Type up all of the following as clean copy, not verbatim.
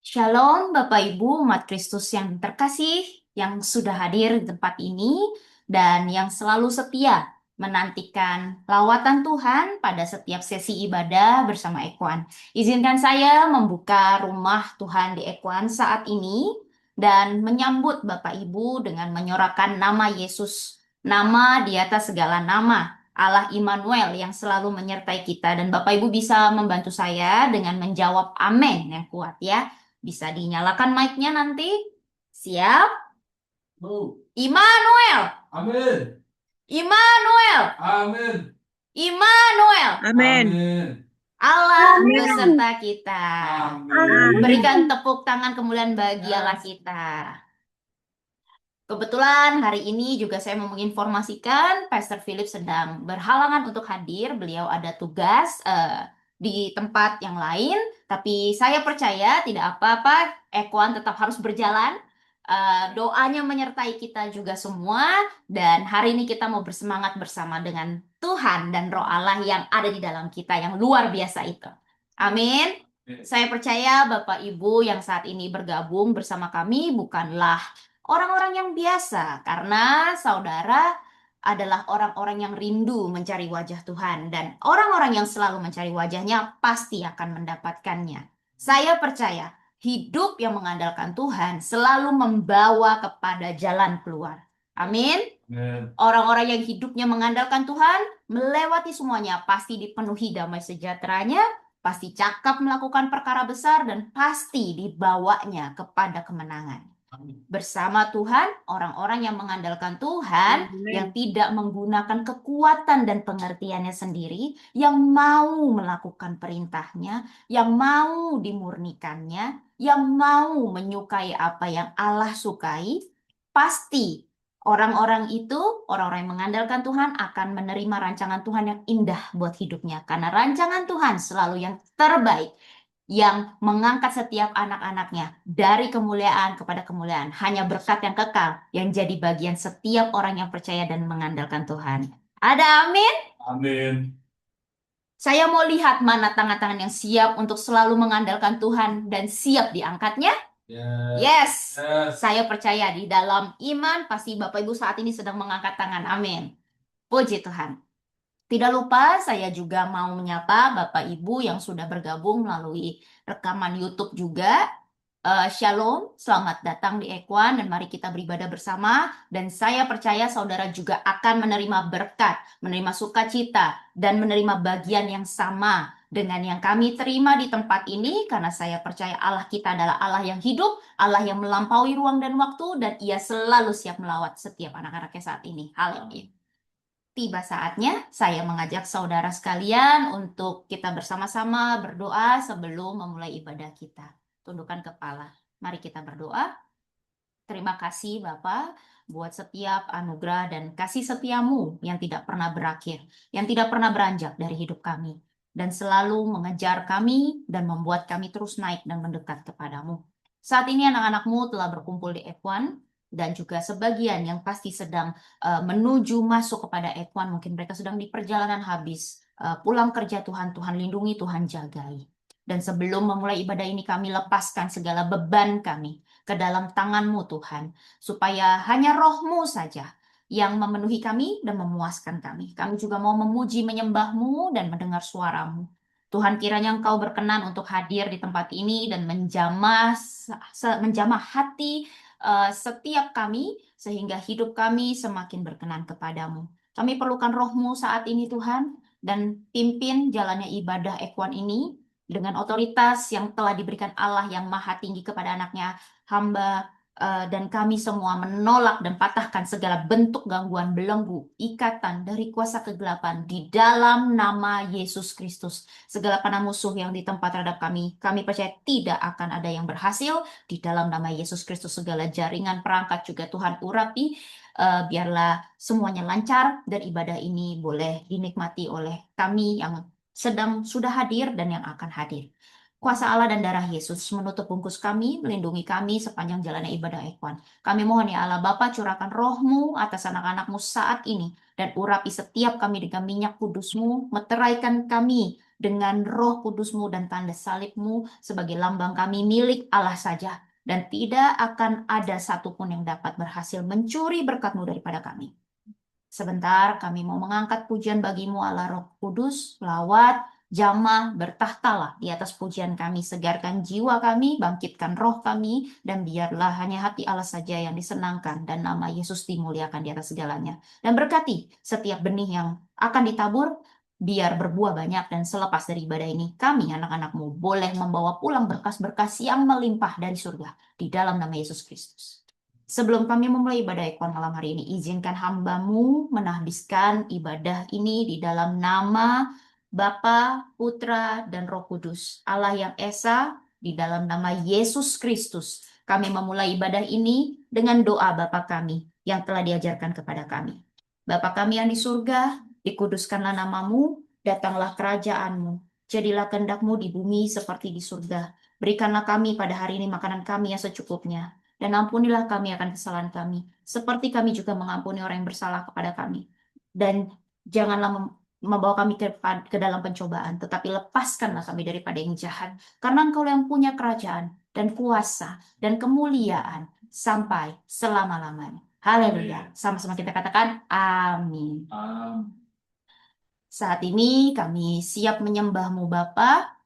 Shalom Bapak Ibu umat Kristus yang terkasih yang sudah hadir di tempat ini dan yang selalu setia menantikan lawatan Tuhan pada setiap sesi ibadah bersama Ekwan. Izinkan saya membuka rumah Tuhan di Ekwan saat ini dan menyambut Bapak Ibu dengan menyorakan nama Yesus, nama di atas segala nama. Allah Immanuel yang selalu menyertai kita dan Bapak Ibu bisa membantu saya dengan menjawab amin yang kuat ya. Bisa dinyalakan mic-nya nanti. Siap? Oh, Immanuel! amin. Immanuel! Amin. Immanuel! Amin. Amin. Allah Amin. beserta kita. Amin. Berikan tepuk tangan kemuliaan bagi Allah kita. Kebetulan hari ini juga saya mau menginformasikan Pastor Philip sedang berhalangan untuk hadir. Beliau ada tugas di tempat yang lain. Tapi saya percaya tidak apa-apa, Ekwan tetap harus berjalan. Doanya menyertai kita juga semua. Dan hari ini kita mau bersemangat bersama dengan Tuhan dan Roh Allah yang ada di dalam kita yang luar biasa itu. Amin. Saya percaya Bapak Ibu yang saat ini bergabung bersama kami bukanlah orang-orang yang biasa, karena saudara adalah orang-orang yang rindu mencari wajah Tuhan, dan orang-orang yang selalu mencari wajahnya pasti akan mendapatkannya. Saya percaya hidup yang mengandalkan Tuhan selalu membawa kepada jalan keluar. Amin. Amin. Orang-orang yang hidupnya mengandalkan Tuhan melewati semuanya, pasti dipenuhi damai sejahteranya, pasti cakap melakukan perkara besar, dan pasti dibawanya kepada kemenangan. Bersama Tuhan, orang-orang yang mengandalkan Tuhan, yang Amin. tidak menggunakan kekuatan dan pengertiannya sendiri, yang mau melakukan perintahnya, yang mau dimurnikannya, yang mau menyukai apa yang Allah sukai, pasti orang-orang itu, orang-orang yang mengandalkan Tuhan akan menerima rancangan Tuhan yang indah buat hidupnya. Karena rancangan Tuhan selalu yang terbaik, yang mengangkat setiap anak-anaknya dari kemuliaan kepada kemuliaan. Hanya berkat yang kekal yang jadi bagian setiap orang yang percaya dan mengandalkan Tuhan. Ada amin? Amin. Saya mau lihat mana tangan-tangan yang siap untuk selalu mengandalkan Tuhan dan siap diangkatnya. Yes, Yes. saya percaya di dalam iman pasti Bapak Ibu saat ini sedang mengangkat tangan. Amin. Puji Tuhan. Tidak lupa saya juga mau menyapa Bapak Ibu yang sudah bergabung melalui rekaman YouTube juga. Shalom, selamat datang di Ekwan dan mari kita beribadah bersama. Dan saya percaya saudara juga akan menerima berkat, menerima sukacita, dan menerima bagian yang sama dengan yang kami terima di tempat ini. Karena saya percaya Allah kita adalah Allah yang hidup, Allah yang melampaui ruang dan waktu, dan Ia selalu siap melawat setiap anak-anaknya saat ini. Haleluya. Tiba saatnya saya mengajak saudara sekalian untuk kita bersama-sama berdoa sebelum memulai ibadah kita. Tundukkan kepala. Mari kita berdoa. Terima kasih Bapa buat setiap anugerah dan kasih setiamu yang tidak pernah berakhir, yang tidak pernah beranjak dari hidup kami, dan selalu mengejar kami dan membuat kami terus naik dan mendekat kepadamu. Saat ini anak-anakmu telah berkumpul di F1, dan juga sebagian yang pasti sedang menuju masuk kepada F1, mungkin mereka sedang di perjalanan habis, pulang kerja. Tuhan, Tuhan lindungi, Tuhan jagai. Dan sebelum memulai ibadah ini kami lepaskan segala beban kami ke dalam tangan-Mu Tuhan, supaya hanya Roh-Mu saja yang memenuhi kami dan memuaskan kami. Kami juga mau memuji, menyembah-Mu dan mendengar suara-Mu. Tuhan, kiranya Engkau berkenan untuk hadir di tempat ini dan menjamah hati setiap kami, sehingga hidup kami semakin berkenan kepadamu. Kami perlukan Roh-Mu saat ini Tuhan, dan pimpin jalannya ibadah Ekwan ini dengan otoritas yang telah diberikan Allah yang maha tinggi kepada anaknya. Hamba dan kami semua menolak dan patahkan segala bentuk gangguan belenggu, ikatan dari kuasa kegelapan di dalam nama Yesus Kristus. Segala panah musuh yang ditempa terhadap kami percaya tidak akan ada yang berhasil. Di dalam nama Yesus Kristus segala jaringan perangkat juga Tuhan urapi. Biarlah semuanya lancar dan ibadah ini boleh dinikmati oleh kami yang sudah hadir dan yang akan hadir. Kuasa Allah dan darah Yesus menutup bungkus kami, melindungi kami sepanjang jalannya ibadah Ekwan. Kami mohon ya Allah Bapa, curahkan roh-Mu atas anak-anak-Mu saat ini, dan urapi setiap kami dengan minyak kudus-Mu, meteraikan kami dengan roh kudus-Mu dan tanda salib-Mu sebagai lambang kami milik Allah saja, dan tidak akan ada satupun yang dapat berhasil mencuri berkat-Mu daripada kami. Sebentar kami mau mengangkat pujian bagi-Mu Allah Roh Kudus, lawat, jamah, bertahtalah di atas pujian kami, segarkan jiwa kami, bangkitkan roh kami, dan biarlah hanya hati Allah saja yang disenangkan, dan nama Yesus dimuliakan di atas segalanya. Dan berkati setiap benih yang akan ditabur, biar berbuah banyak, dan selepas dari ibadah ini, kami anak-anak-Mu boleh membawa pulang berkas-berkas yang melimpah dari surga, di dalam nama Yesus Kristus. Sebelum kami memulai ibadah Ekwan malam hari ini, izinkan hamba-Mu menahbiskan ibadah ini di dalam nama Bapa, Putra, dan Roh Kudus, Allah yang Esa, di dalam nama Yesus Kristus. Kami memulai ibadah ini dengan doa Bapa kami yang telah diajarkan kepada kami. Bapa kami yang di surga, dikuduskanlah nama-Mu, datanglah kerajaan-Mu, jadilah kehendak-Mu di bumi seperti di surga. Berikanlah kami pada hari ini makanan kami yang secukupnya, dan ampunilah kami akan kesalahan kami, seperti kami juga mengampuni orang yang bersalah kepada kami. Dan janganlah membawa kami ke dalam pencobaan, tetapi lepaskanlah kami daripada yang jahat. Karena Engkau yang punya kerajaan, dan kuasa, dan kemuliaan, sampai selama-lamanya. Haleluya. Sama-sama kita katakan, amin. Saat ini kami siap menyembah-Mu Bapa.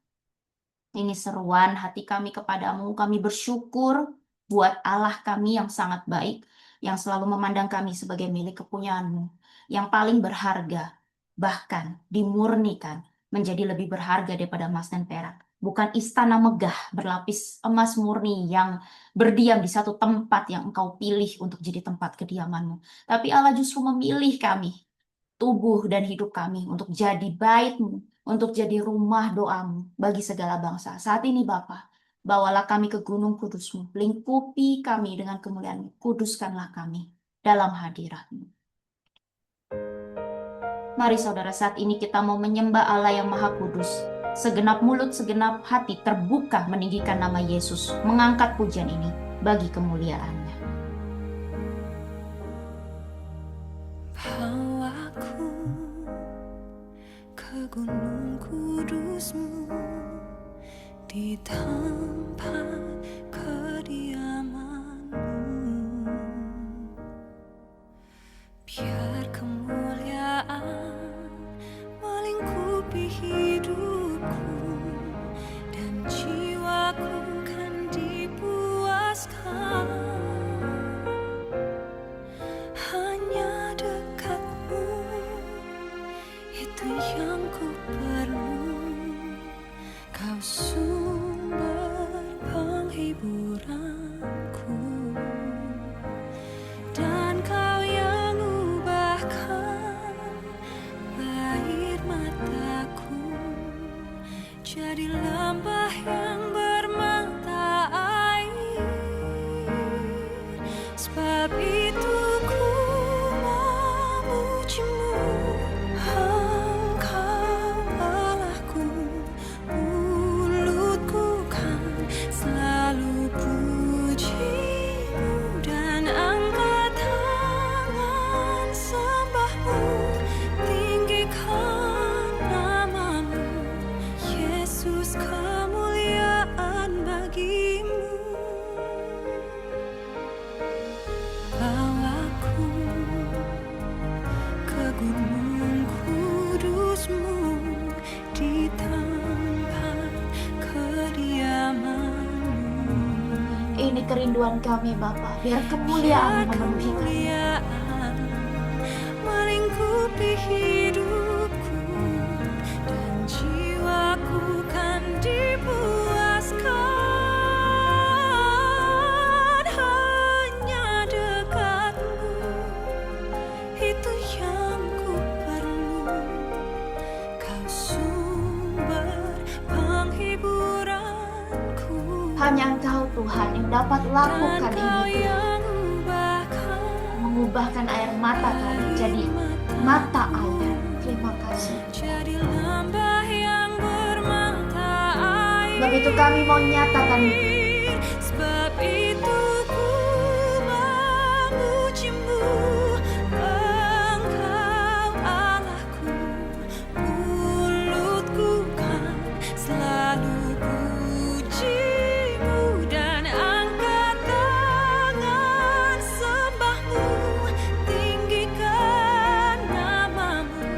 Ini seruan hati kami kepadamu. Kami bersyukur buat Allah kami yang sangat baik, yang selalu memandang kami sebagai milik kepunyaan-Mu, yang paling berharga, bahkan dimurnikan menjadi lebih berharga daripada emas dan perak. Bukan istana megah berlapis emas murni yang berdiam di satu tempat yang Engkau pilih untuk jadi tempat kediaman-Mu. Tapi Allah justru memilih kami, tubuh dan hidup kami, untuk jadi bait-Mu, untuk jadi rumah doa-Mu bagi segala bangsa. Saat ini Bapa, bawalah kami ke gunung kudus-Mu, lingkupi kami dengan kemuliaan-Mu, kuduskanlah kami dalam hadirat-Mu. Mari saudara, saat ini kita mau menyembah Allah yang Maha Kudus. Segenap mulut, segenap hati terbuka meninggikan nama Yesus, mengangkat pujian ini bagi kemuliaan-Nya. Bawaku ke gunung kudus-Mu, di tempat kediaman-Mu, biar kemuliaan melingkupi hidupku, dan jiwaku kan dipuaskan. Hanya dekat-Mu, itu yang ku perlu. Kau sumber penghiburanku, dan Kau yang ubahkan air mataku jadi lembah yang bermata air. Sebab itu ku memuji-Mu, Engkau Allahku. Mulutku kan selalu puji-Mu, dan angkat tangan sembah-Mu, tinggikan nama-Mu. Yesus, kemuliaan bagi-Mu. Bawaku ke gunung kudus-Mu, di tempat kediaman-Mu. Ini kerinduan kami Bapa, biar kemuliaan Biar memenuhi kami. kemuliaan melingkupi hidupku, dan jiwaku kan dipuaskan. Hanya dekat-Mu, itu yang ku perlu. Kau sumber penghiburanku, Hanya Engkau Tuhan yang dapat dan lakukan Kau ini, yang ubahkan mengubahkan air mata kami jadi mata air. Terima kasih. jadi lembah yang bermata air. Begitu itu kami mau nyatakan Sebab itu ku memujimu, Engkau Allahku. Mulutku kan selalu pujimu dan angkat tangan sembahmu, tinggikan namamu,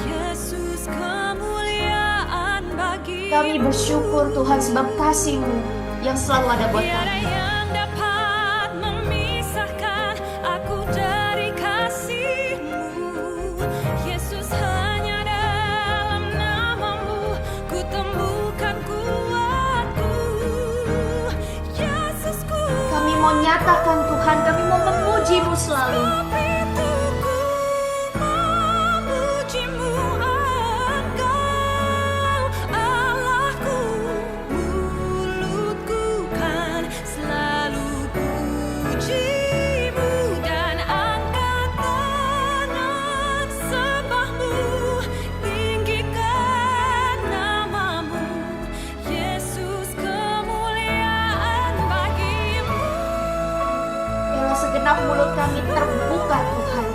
Yesus, kemuliaan bagimu. kami bersyukur Tuhan sebab kasih-Mu yang selalu ada buat Tiada kami. yang dapat memisahkan aku dari kasih-Mu, Yesus, hanya dalam namamu ku temukan kuatku, Yesusku. Kami mau nyatakan Tuhan, kami mau memuji-Mu selalu. Sebab itu ku memujimu, Engkau Allahku. Mulutku kan selalu pujimu dan angkat tangan sembahmu, tinggikan namamu, Yesus, kemuliaan bagimu. Biarlah segenap mulut kami terbuka Tuhan.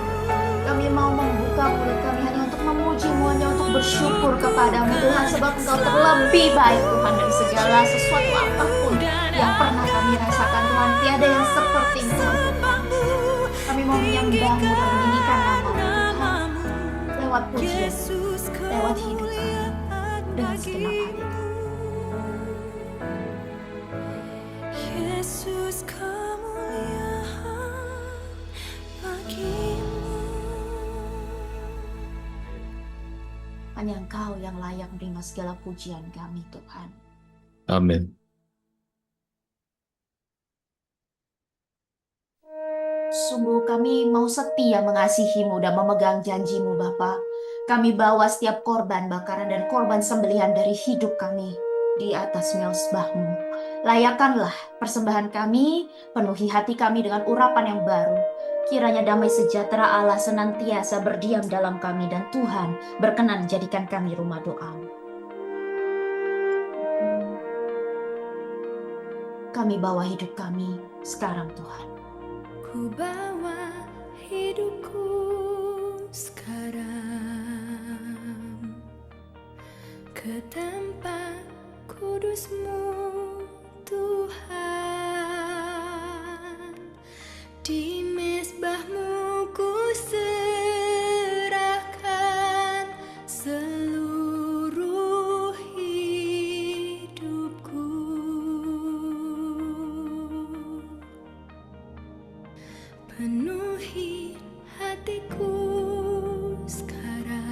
Kami mau membuka mulut kami hanya untuk memuji-Mu, hanya untuk bersyukur kepadamu Tuhan. Sebab Engkau terlebih baik Tuhan dari segala sesuatu apapun yang pernah kami rasakan Tuhan. Tiada yang seperti Engkau Tuhan. Kami mau menyembah-Mu dan meninggikan nama-Mu Tuhan. Lewat pujian, Yesus, lewat hidup kami, dengan segenap hati. Yesus, kemuliaan bagimu. Hanya Engkau yang layak menerima segala pujian kami Tuhan. Amin. Sungguh kami mau setia mengasihi-Mu dan memegang janji-Mu Bapa. Kami bawa setiap korban bakaran dan korban sembelihan dari hidup kami di atas mezbah-Mu. Layakanlah persembahan kami, penuhi hati kami dengan urapan yang baru. Kiranya damai sejahtera Allah senantiasa berdiam dalam kami dan Tuhan berkenan jadikan kami rumah doa. Kami bawa hidup kami sekarang Tuhan. Ku bawa hidupku sekarang ke tempat kudus-Mu, Tuhan. Di mezbah-Mu ku serahkan seluruh hidupku. Penuhi hatiku sekarang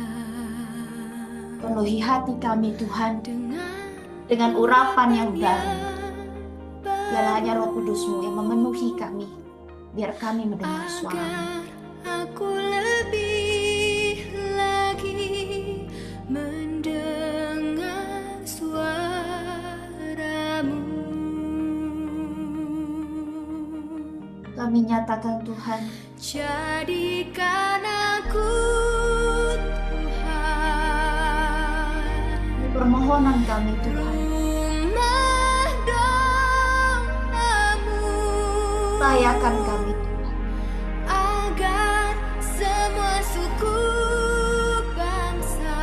Penuhi hati kami Tuhan dengan urapan yang baru. Biarlah hanya Roh Kudus-Mu yang memenuhi kami. Biar kami mendengar suara-Mu. agar aku lebih lagi mendengar suara-Mu. Kami nyatakan Tuhan, Jadikan aku, Tuhan, permohonan kami Tuhan. rumah doa-Mu, Layakan kami Tuhan. agar semua suku bangsa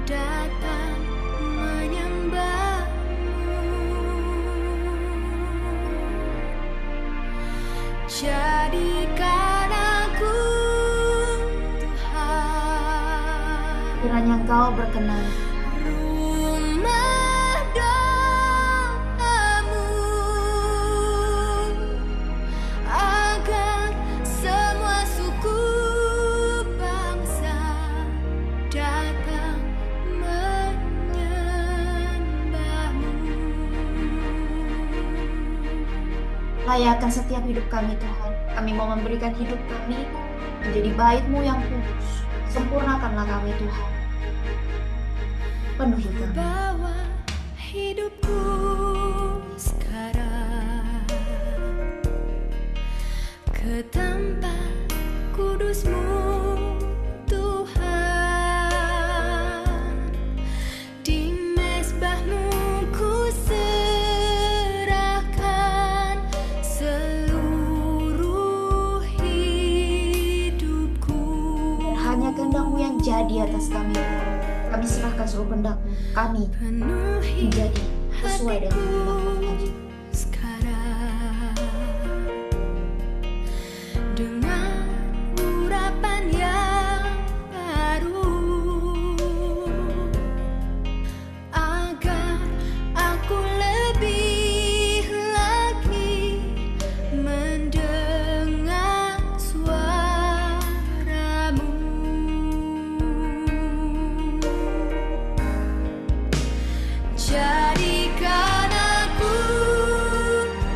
datang menyembah-Mu. Jadikan aku, Tuhan, Kiranya Engkau berkenan. rumah doa-Mu, agar semua suku bangsa datang menyembah-Mu. Layakan setiap hidup kami Tuhan. Kami mau memberikan hidup kami menjadi bait-Mu yang kudus. Sempurnakanlah kami Tuhan. Penuhi kami. Bawa hidupku sekarang ke tempat kudus-Mu, Tuhan. Di terjadi atas kami, Tuhan. Kami serahkan seluruh kehendak-Mu. Kami penuhi menjadi sesuai dengan kehendak-Mu aja. sekarang dengan urapan yang baru, agar aku lebih lagi mendengar suara-Mu. Jadikan aku,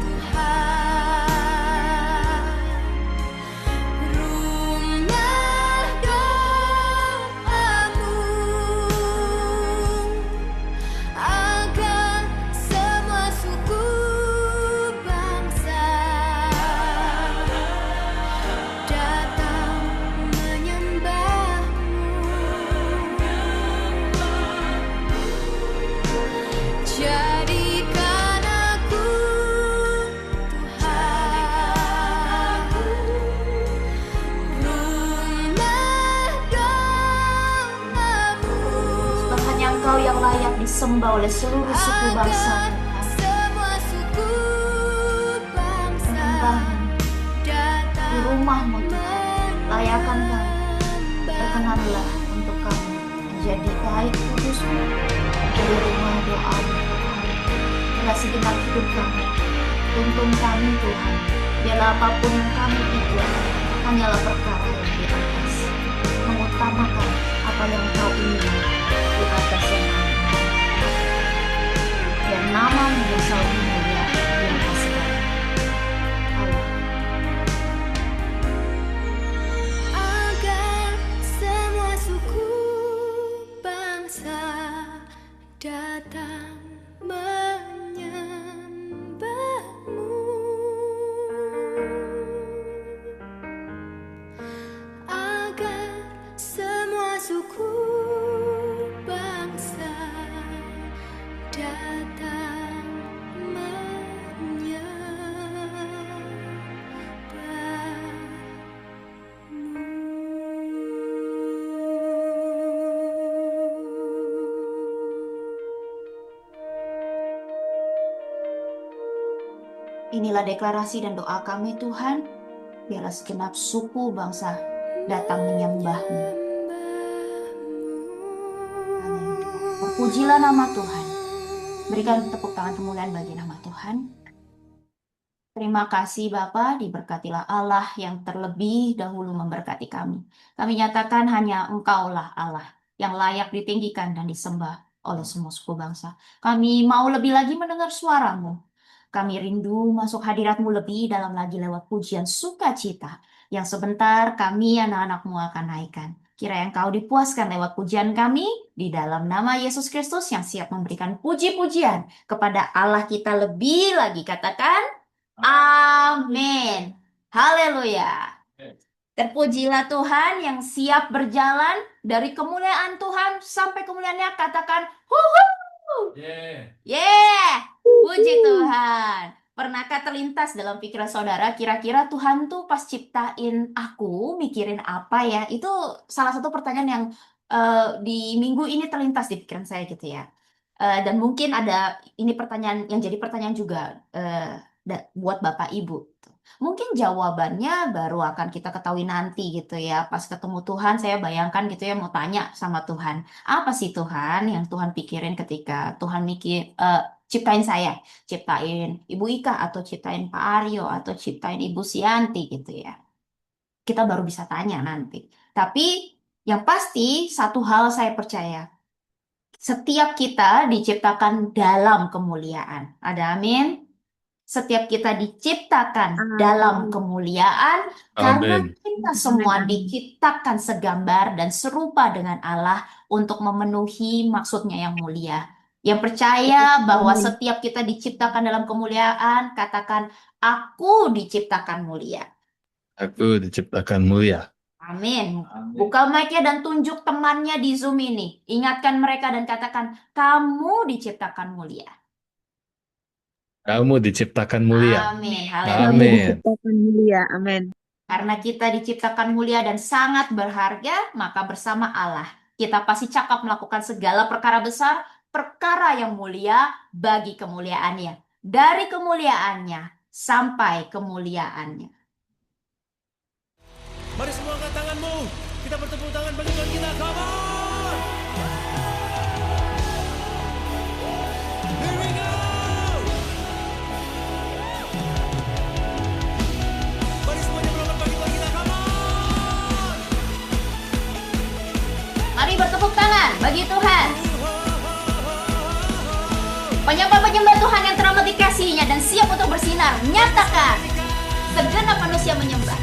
Tuhan, rumah doa-Mu, agar semua suku bangsa datang menyembah-Mu. Jadikan aku, Tuhan, rumah doa-Mu, Sebab hanya Engkau yang layak disembah oleh seluruh suku bangsa, agar Tuhan. semua suku bangsa Menyembah-Mu di datang rumah-Mu, Tuhan. Layakan kami, menyembah-Mu. berkenanlah untuk kami menjadi baik kudus-Mu, menjadi rumah doa-Mu, Tuhan. Pada segenap hidup kami, tuntun kami, Tuhan. Biarlah apapun yang kami pikir, hanyalah perkara yang di atas. Mengutamakan apa yang Engkau inginkan di atas yang lain. Biar nama-Mu yang selalu mulia di atas segala. Allah. Agar semua suku bangsa datang menyembah-Mu, agar semua suku bangsa datang Inilah deklarasi dan doa kami, Tuhan. Biarlah segenap suku bangsa datang menyembah-Mu. Amin. Terpujilah nama Tuhan. Berikan tepuk tangan kemuliaan bagi nama Tuhan. Terima kasih Bapa, diberkatilah Allah yang terlebih dahulu memberkati kami. Kami nyatakan hanya Engkaulah Allah yang layak ditinggikan dan disembah oleh semua suku bangsa. Kami mau lebih lagi mendengar suara-Mu. Kami rindu masuk hadirat-Mu lebih dalam lagi lewat pujian sukacita yang sebentar kami anak-anak-Mu akan naikkan. Kiranya Engkau dipuaskan lewat pujian kami di dalam nama Yesus Kristus yang siap memberikan puji-pujian kepada Allah kita lebih lagi. Katakan amin. Haleluya. Terpujilah Tuhan yang siap berjalan dari kemuliaan Tuhan sampai kemuliaannya. Katakan huhu. Yeah. Yeah. Puji Tuhan. Pernahkah terlintas dalam pikiran saudara, kira-kira Tuhan tuh pas ciptain aku, mikirin apa ya? Itu salah satu pertanyaan yang di minggu ini terlintas di pikiran saya gitu ya. Dan mungkin ada, ini pertanyaan yang jadi pertanyaan juga buat Bapak Ibu. Mungkin jawabannya baru akan kita ketahui nanti gitu ya. Pas ketemu Tuhan, saya bayangkan gitu ya, mau tanya sama Tuhan. Apa sih Tuhan yang Tuhan pikirin ketika Tuhan ciptain saya, ciptain Ibu Ika, atau ciptain Pak Aryo, atau ciptain Ibu Sianti gitu ya. Kita baru bisa tanya nanti. Tapi yang pasti satu hal saya percaya. Setiap kita diciptakan dalam kemuliaan. Ada amin? Setiap kita diciptakan dalam kemuliaan karena Amin. kita semua diciptakan segambar dan serupa dengan Allah untuk memenuhi maksudnya yang mulia. Yang percaya bahwa setiap kita diciptakan dalam kemuliaan, katakan, aku diciptakan mulia. Aku diciptakan mulia. Amin. Buka mic-nya dan tunjuk temannya di Zoom ini. Ingatkan mereka dan katakan, kamu diciptakan mulia. Kamu diciptakan mulia. Amin. Kami Haleluya. Amin. diciptakan mulia. Amin. Karena kita diciptakan mulia dan sangat berharga, maka bersama Allah kita pasti cakap melakukan segala perkara besar, perkara yang mulia bagi kemuliaannya. Dari kemuliaannya sampai kemuliaannya. Mari semua angkat tanganmu. Kita bertepuk tangan bagi Tuhan kita. Come on! Here we go! Mari semuanya berlomba bagi Tuhan kita. Come on! Mari bertepuk tangan bagi Tuhan. Penyembah-penyembah Tuhan yang teramat dikasihinya dan siap untuk bersinar, nyatakan segenap manusia menyembah.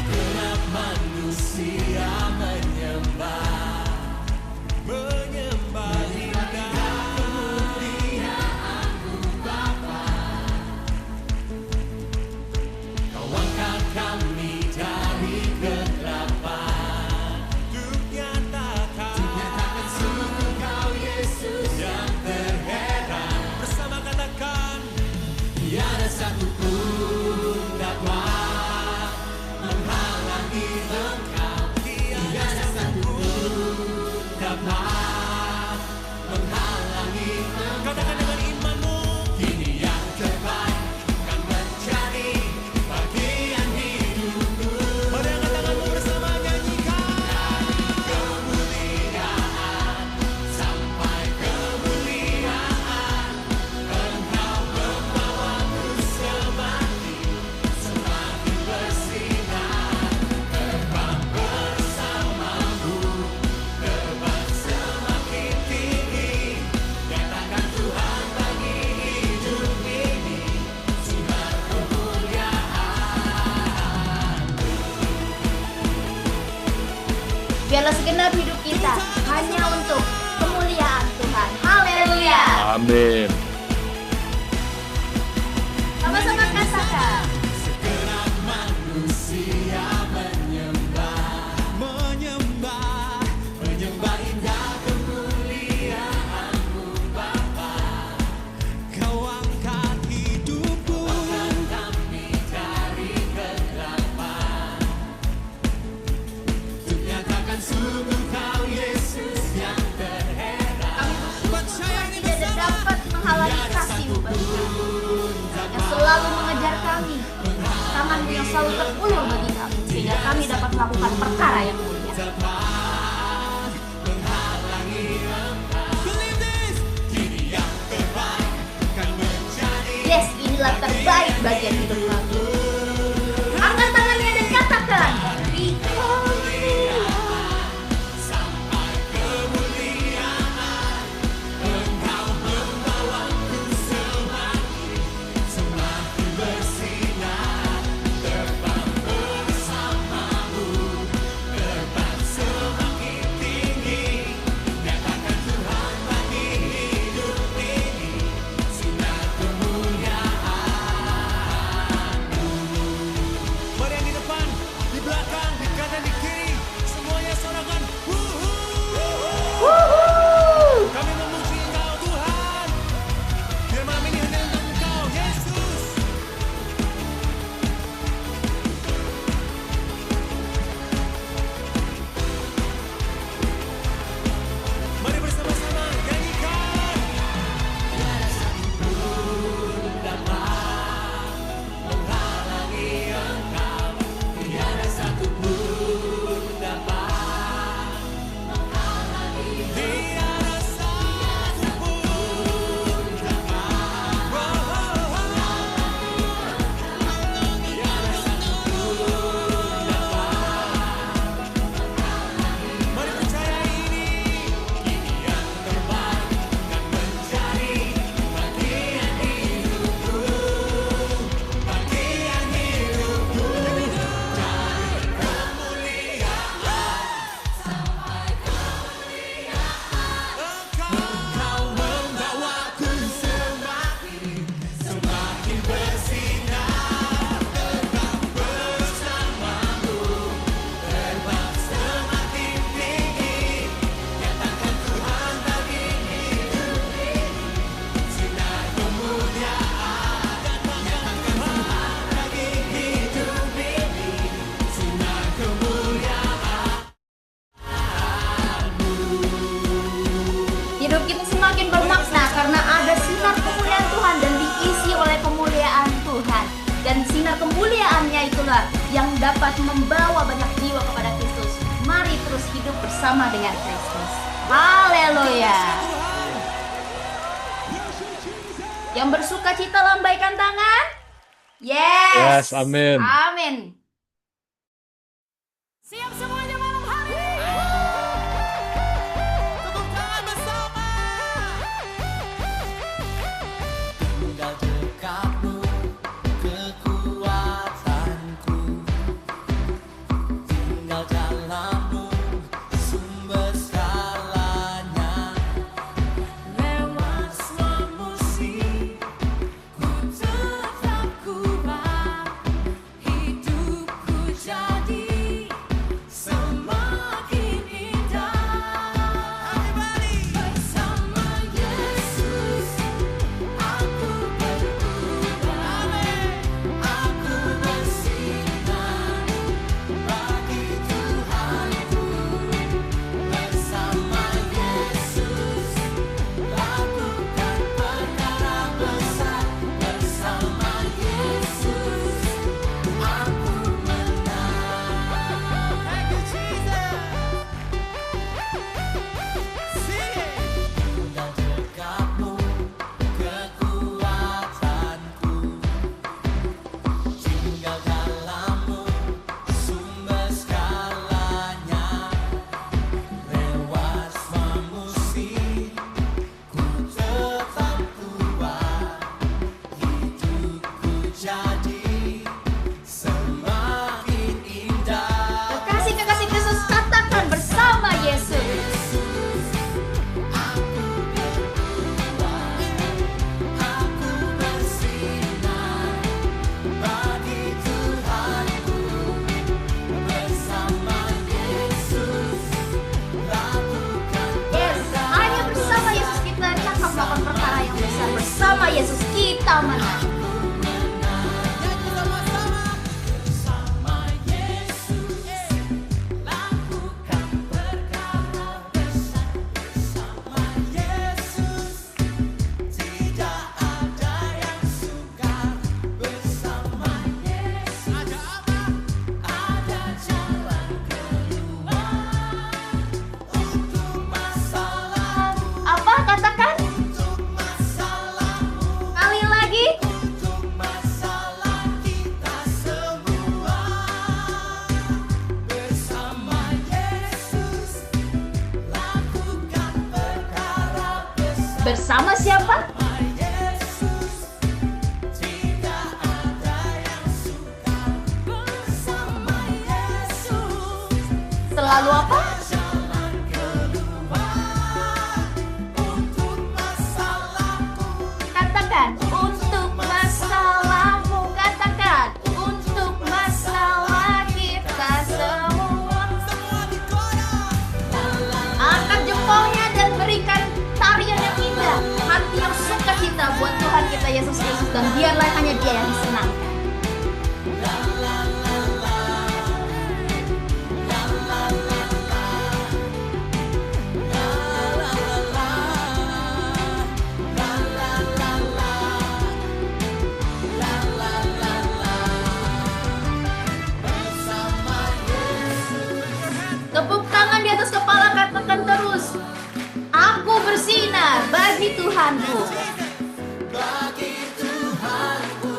Bersama katakan, tiada satu pun dapat menghalangi Engkau. Tiada satu pun dapat menghalangi Engkau. Katakan dengan imanmu, kini yang terbaik akan menjadi bagian hidupku. Mari angkat tanganmu bersama nyanyikan. Kemuliaan sampai kemuliaan, Engkau membawaku semakin bersinar. Terbang bersamamu, terbang semakin tinggi. Nyatakan Tuhan bagi hidup ini sinar kemuliaan. Biarlah segenap hidup kita hanya untuk kemuliaan Tuhan. Haleluya. Amin. Sama-sama katakan. Segenap manusia menyembah, menyembah indah kemuliaan-Mu Bapa. Kau angkat hidupku, angkat kami dari kegelapan. Untuk nyatakan sungguh Kau Yesus yang terheran. Kami tidak dapat menghalangi kasih-Mu bagi kami, yang selalu mengejar kami. Tangan-Mu yang selalu terulur bagi kami, sehingga kami dapat melakukan perkara yang mulia. Believe this. Kini yang terbaik akan menjadi. Yes, inilah terbaik bagian hidup kami. Angkat tangannya dan katakan, Sampai kemuliaan, Engkau membawaku semakin bersinar. Terbang bersamamu, terbang semakin tinggi. Nyatakan Tuhan bagi hidup ini sinar kemuliaan. dapat membawa banyak jiwa kepada Kristus. Mari terus hidup bersama dengan Kristus. Haleluya. Yang bersuka cita lambaikan tangan. Yes, Yes. amin. Amin. Siap semuanya malam hari. Tepuk tangan bersama. Tinggal dekatmu, kekuatanku. Tinggal dalammu, sumber segalanya. Lewat semua musim, ku tetap kuat. Hidupku jadi semakin indah. Bersama Yesus, aku berubah. Aku bersinar bagi Tuhanku. Bersama Yesus, lakukan perkara besar. Bersama Yesus, aku menang. Thank you, Jesus. Tinggal dekatmu, kekuatanku. Tinggal dalammu, sumber segalanya. Lewat semua musim, ku tetap kuat. Hidupku jadi semakin indah. Kekasih-kekasih Kristus, katakan bersama Yesus. Aku bersinar bagi Tuhanku. Bersama Yesus, lakukan Yes, hanya bersama Yesus kita cakap melakukan perkara yang besar. Bersama Yesus kita menang. nyanyi sama-sama. Bersama Yesus, lakukan perkara besar. Bersama Yesus, tidak ada yang sukar. Bersama Yesus, ada apa? Ada jalan keluar untuk masalahmu. Apa katakan? Untuk masalahmu. Kali lagi. Untuk masalah kita semua. Bersama Yesus, lakukan perkara besar. Bersama siapa? Bersama Yesus, tidak ada yang sukar. Bersama Yesus, Selalu apa? jalan keluar untuk masalahku. Katakan untuk masalahmu. Katakan untuk masalah kita semua. Semua digoyang. Angkat jempolnya dan berikan tarian yang indah. Hati yang sukacita buat Tuhan kita Yesus Kristus. Dan biarlah hanya Dia yang disenangkan. Tepuk tangan di atas kepala, katakan terus. Aku bersinar bagi Tuhanku. Bagi Tuhanku,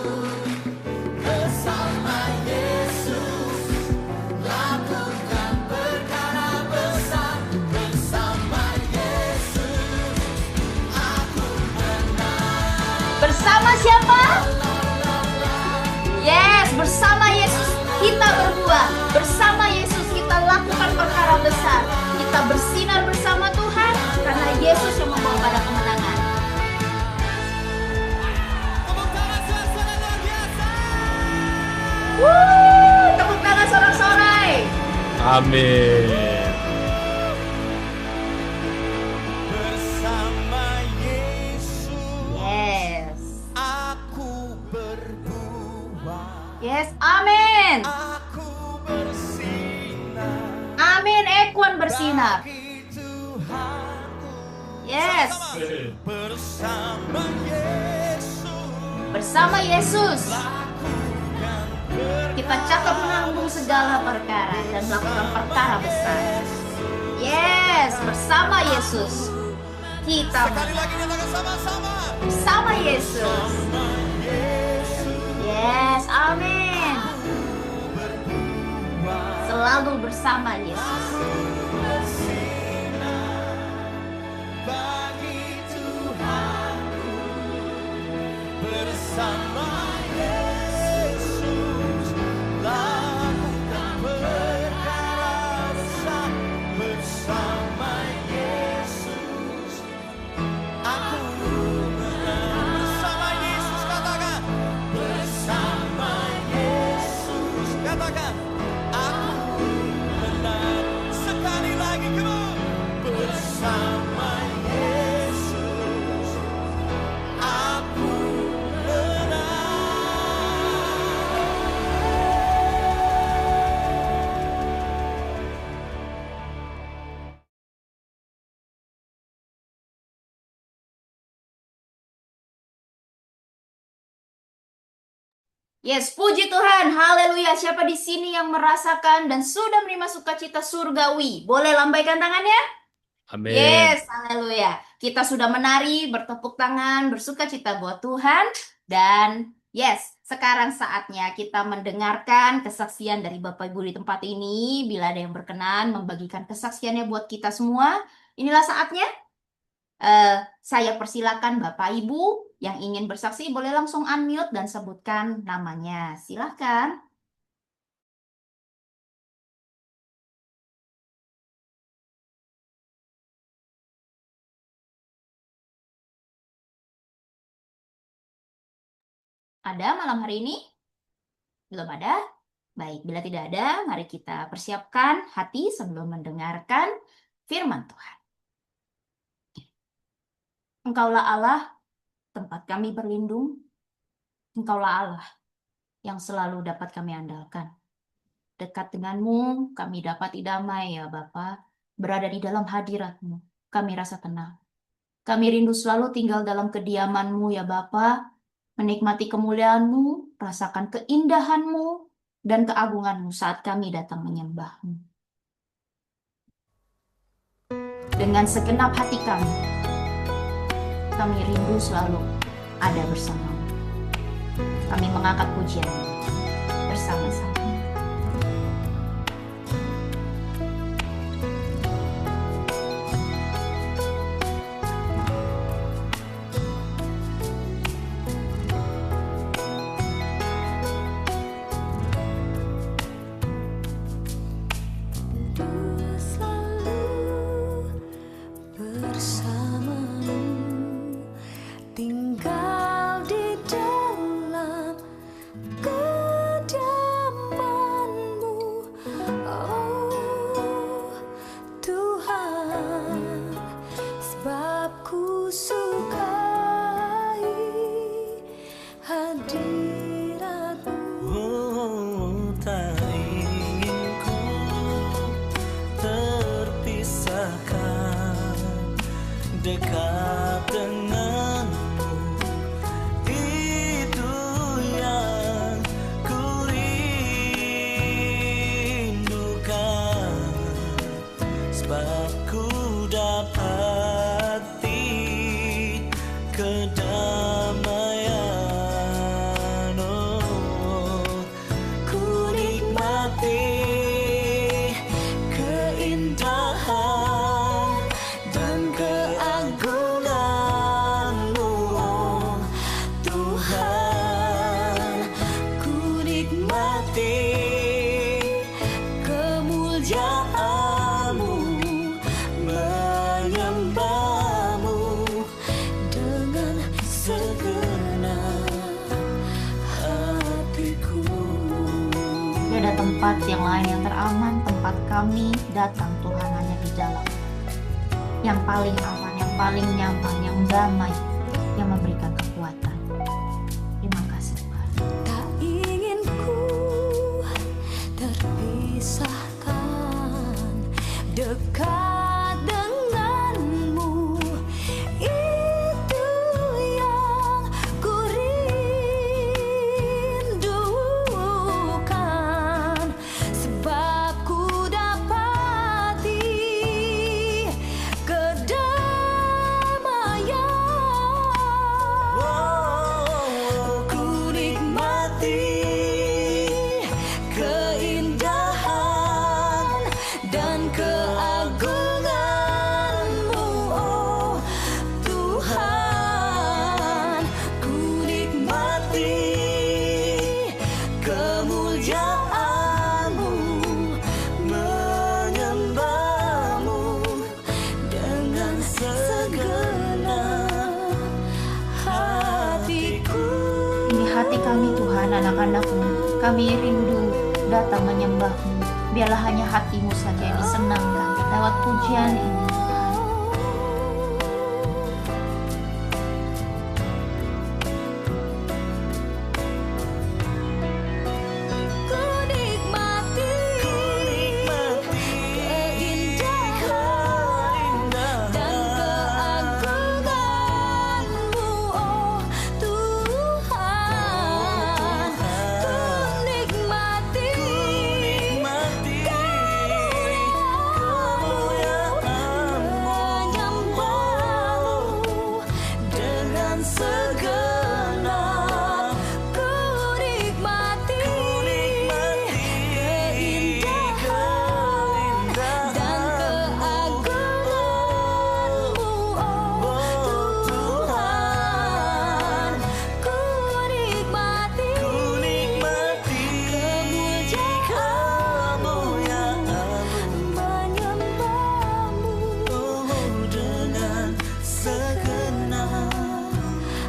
bersama Yesus, lakukan perkara besar. Bersama Yesus, aku menang. Bersama siapa? Yes, bersama Yesus kita berbuah. Bersama Yesus kita lakukan perkara besar. Kita bersinar bersama Tuhan karena Yesus yang membawa pada kemenangan. Tepuk tangan suara luar biasa. Tepuk tangan sorak-sorai. Amin. Bersama Yesus, Yes. aku berbuah. Yes, amin. Aku bersinar Amin, Ekuan bersinar. bagi Tuhanku. Yes. Bersama Yesus, Bersama Yesus lakukan Kita cakap menanggung segala perkara dan melakukan perkara besar. Yes, bersama Yesus. Kita Sekali lagi nyatakan sama-sama. bersama Yesus. Yes, amin. Selalu bersama Yesus. bagi Tuhanku bersama Yesus lakukan perkara besar bersama Yesus aku menang bersama Yesus katakan bersama Yesus katakan aku menang sekali lagi come on bersama Yesus aku menang. Yes, puji Tuhan. Haleluya. Siapa di sini yang merasakan dan sudah menerima sukacita surgawi? Boleh lambaikan tangannya? 아멘. Yes, haleluya. Kita sudah menari, bertepuk tangan, bersukacita buat Tuhan. Dan yes, sekarang saatnya kita mendengarkan kesaksian dari Bapak Ibu di tempat ini. Bila ada yang berkenan membagikan kesaksiannya buat kita semua, inilah saatnya. Saya persilakan Bapak Ibu yang ingin bersaksi boleh langsung unmute dan sebutkan namanya. Silakan. Ada malam hari ini? Belum ada? Baik, bila tidak ada, mari kita persiapkan hati sebelum mendengarkan firman Tuhan. Engkaulah Allah, tempat kami berlindung. Engkaulah Allah yang selalu dapat kami andalkan. Dekat denganmu, kami dapat damai ya Bapa. Berada di dalam hadirat-Mu, kami rasa tenang. Kami rindu selalu tinggal dalam kediaman-Mu ya Bapa. Menikmati kemuliaan-Mu, rasakan keindahan-Mu, dan keagungan-Mu saat kami datang menyembah-Mu. Dengan segenap hati kami rindu selalu ada bersama-Mu. Kami mengangkat pujian bersama-sama. Selalu bersamamu, tinggal di dalam kediaman-Mu, oh Tuhan, sebab ku sukai hadirat-Mu. Oh, tak ingin ku terpisahkan dekat denganmu. Itu yang ku rindukan, sebab ku dapati kedamaian. Oh, ku nikmati keindahan dan keagungan-Mu, oh Tuhan. Ku nikmati kemuliaan-Mu, menyembah-Mu dengan segenap hatiku. Tidak ada tempat yang lain yang teraman, tempat kami datang Tuhan hanya di dalam. Yang paling aman, yang paling nyaman, yang damai, yang memberikan kekuatan. Terima kasih Tuhan. Tak ingin ku terpisahkan dekat denganmu. Itu yang ku rindukan, dan keagungan-Mu, oh Tuhan. Ku nikmati kemuliaan-Mu, menyembah-Mu dengan segenap hatiku. Ini hati kami Tuhan, anak-anak-Mu. Kami rindu datang menyembah-Mu. Biarlah hanya hati-Mu saja yang disenangkan lewat pujian ini, Tuhan. Ku nikmati keindahan dan keagungan-Mu, oh Tuhan. Ku nikmati kemuliaan-Mu, menyembah-Mu dengan segenap. Ku nikmati keindahan dan keagungan-Mu, oh Tuhan. Ku nikmati kemuliaan-Mu, menyembah-Mu dengan segenap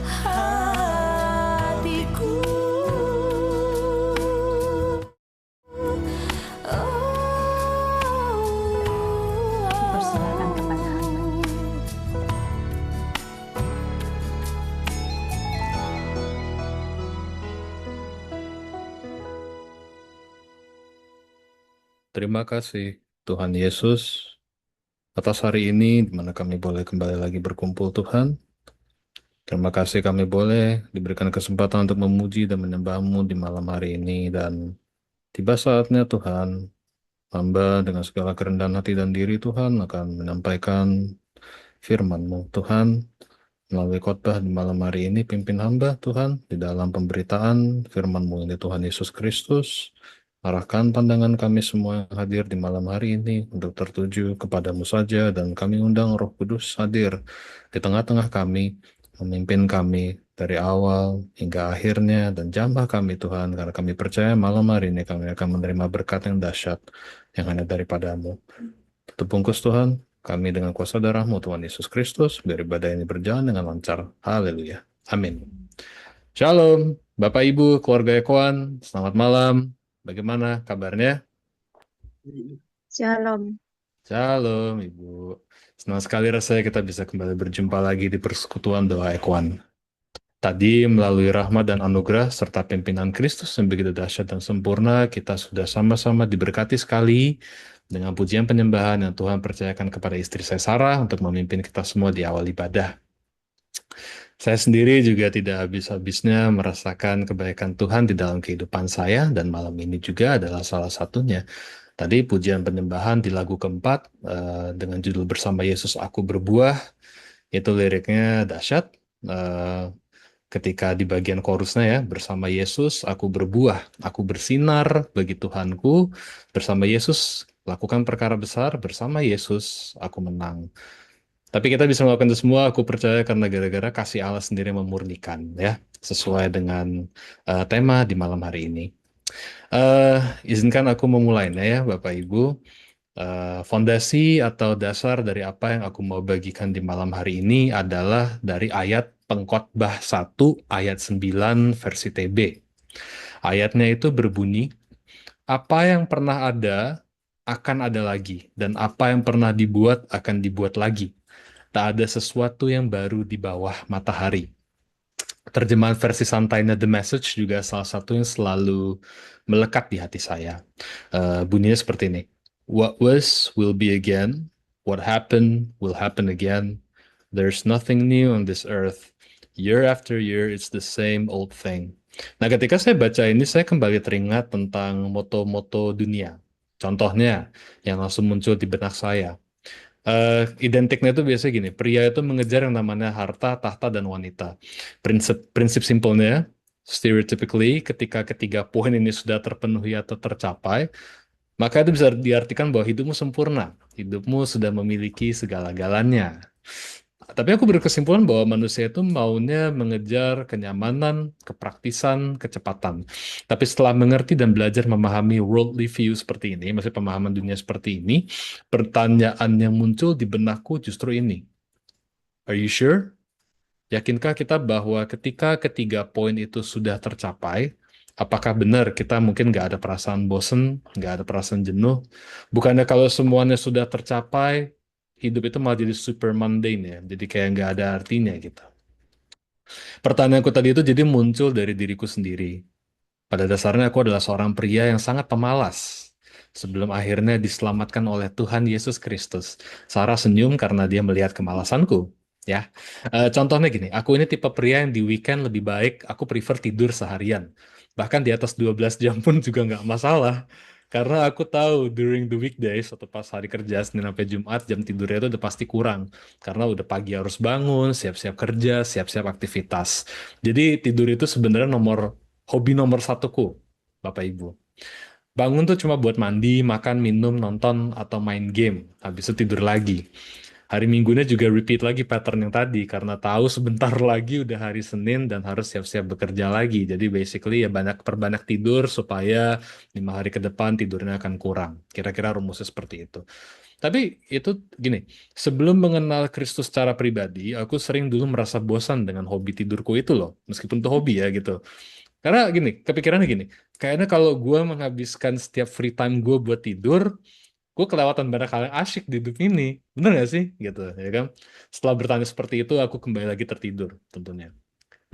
hatiku. Persilakan kepada hamba. Terima kasih Tuhan Yesus atas hari ini di mana kami boleh kembali lagi berkumpul Tuhan. Terima kasih kami boleh diberikan kesempatan untuk memuji dan menyembah-Mu di malam hari ini, dan tiba saatnya Tuhan, hamba dengan segala kerendahan hati dan diri Tuhan akan menyampaikan firman-Mu Tuhan. Melalui khotbah di malam hari ini, pimpin hamba Tuhan di dalam pemberitaan firman-Mu ini Tuhan Yesus Kristus. Arahkan pandangan kami semua yang hadir di malam hari ini untuk tertuju kepadamu saja, dan kami undang Roh Kudus hadir di tengah-tengah kami, memimpin kami dari awal hingga akhirnya, dan jamah kami Tuhan, karena kami percaya malam hari ini kami akan menerima berkat yang dahsyat yang hanya daripadamu. Tutup bungkus Tuhan kami dengan kuasa darah-Mu Tuhan Yesus Kristus, biar ibadah ini berjalan dengan lancar. Haleluya. Amin. Shalom, Bapak Ibu, keluarga Ekoan, selamat malam. Bagaimana kabarnya? Shalom. Shalom, Ibu. Senang sekali rasanya kita bisa kembali berjumpa lagi di persekutuan doa Ekoan. Tadi melalui rahmat dan anugerah serta pimpinan Kristus yang begitu dahsyat dan sempurna, kita sudah sama-sama diberkati sekali dengan pujian penyembahan yang Tuhan percayakan kepada istri saya Sarah untuk memimpin kita semua di awal ibadah. Saya sendiri juga tidak habis-habisnya merasakan kebaikan Tuhan di dalam kehidupan saya, dan malam ini juga adalah salah satunya. Tadi pujian penyembahan di lagu keempat dengan judul Bersama Yesus Aku Berbuah, itu liriknya dahsyat. Ketika di bagian chorusnya ya, bersama Yesus aku berbuah, aku bersinar bagi Tuhanku, bersama Yesus lakukan perkara besar, bersama Yesus aku menang. Tapi kita bisa melakukan itu semua, aku percaya, karena gara-gara kasih Allah sendiri memurnikan, ya, sesuai dengan tema di malam hari ini. Izinkan aku memulainya ya, Bapak Ibu. Fondasi atau dasar dari apa yang aku mau bagikan di malam hari ini adalah dari ayat Pengkhotbah 1 ayat 9 versi TB. Ayatnya itu berbunyi, apa yang pernah ada akan ada lagi, dan apa yang pernah dibuat akan dibuat lagi. Tak ada sesuatu yang baru di bawah matahari. Terjemahan versi santainya The Message juga salah satu yang selalu melekat di hati saya. Bunyinya seperti ini. What was will be again. What happened will happen again. There's nothing new on this earth. Year after year, it's the same old thing. Nah, ketika saya baca ini, saya kembali teringat tentang moto-moto dunia. Contohnya, yang langsung muncul di benak saya. Identiknya itu biasanya gini, pria itu mengejar yang namanya harta, tahta, dan wanita. Prinsip simpelnya, stereotypically, ketika ketiga poin ini sudah terpenuhi atau tercapai, Maka itu bisa diartikan bahwa hidupmu sempurna, hidupmu sudah memiliki segala-galanya. Tapi aku berkesimpulan bahwa manusia itu maunya mengejar kenyamanan, kepraktisan, kecepatan. Tapi setelah mengerti dan belajar memahami worldly view seperti ini, maksudnya pemahaman dunia seperti ini, pertanyaan yang muncul di benakku justru ini. Are you sure? Yakinkah kita bahwa ketika ketiga poin itu sudah tercapai, apakah benar kita mungkin nggak ada perasaan bosen, nggak ada perasaan jenuh? Bukannya kalau semuanya sudah tercapai, hidup itu malah jadi super mundane ya, jadi kayak nggak ada artinya gitu. Pertanyaanku tadi itu jadi muncul dari diriku sendiri. Pada dasarnya aku adalah seorang pria yang sangat pemalas. Sebelum akhirnya diselamatkan oleh Tuhan Yesus Kristus. Sarah senyum karena dia melihat kemalasanku. Ya, contohnya gini, aku ini tipe pria yang di weekend lebih baik, aku prefer tidur seharian. Bahkan di atas 12 jam pun juga nggak masalah. Karena aku tahu during the weekdays atau pas hari kerja Senin sampai Jumat jam tidurnya itu udah pasti kurang. Karena udah pagi harus bangun, siap-siap kerja, siap-siap aktivitas. Jadi tidur itu sebenarnya hobi nomor satuku, Bapak Ibu. Bangun tuh cuma buat mandi, makan, minum, nonton, atau main game. Habis itu tidur lagi. Hari Minggunya juga repeat lagi pattern yang tadi, karena tahu sebentar lagi udah hari Senin dan harus siap-siap bekerja lagi. Jadi basically ya perbanyak tidur supaya 5 hari ke depan tidurnya akan kurang. Kira-kira rumusnya seperti itu. Tapi itu gini, sebelum mengenal Kristus secara pribadi, aku sering dulu merasa bosan dengan hobi tidurku itu loh. Meskipun itu hobi ya gitu. Karena gini, kepikirannya gini, kayaknya kalau gue menghabiskan setiap free time gue buat tidur, gue kelewatan banyak hal yang asyik di hidup ini. Bener gak sih? Gitu, ya kan? Setelah bertanya seperti itu, aku kembali lagi tertidur tentunya.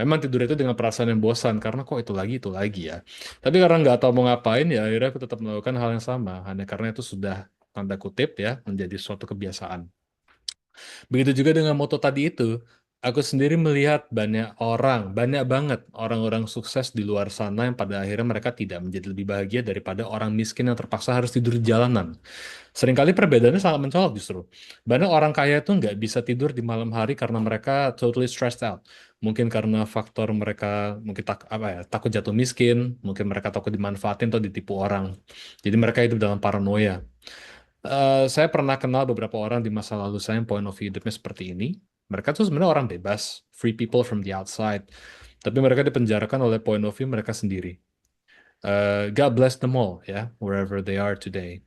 Memang tidur itu dengan perasaan yang bosan, karena kok itu lagi ya. Tapi karena nggak tahu mau ngapain, ya akhirnya aku tetap melakukan hal yang sama. Hanya karena itu sudah, tanda kutip ya, menjadi suatu kebiasaan. Begitu juga dengan moto tadi itu, aku sendiri melihat banyak banget orang-orang sukses di luar sana yang pada akhirnya mereka tidak menjadi lebih bahagia daripada orang miskin yang terpaksa harus tidur di jalanan. Seringkali perbedaannya sangat mencolok justru. Banyak orang kaya itu nggak bisa tidur di malam hari karena mereka totally stressed out. Mungkin karena faktor mereka mungkin takut jatuh miskin, mungkin mereka takut dimanfaatin atau ditipu orang. Jadi mereka hidup dalam paranoia. Saya pernah kenal beberapa orang di masa lalu saya yang point of view hidupnya seperti ini. Mereka tuh sebenarnya orang bebas, free people from the outside. Tapi mereka dipenjarakan oleh point of view mereka sendiri. God bless them all, ya, wherever they are today.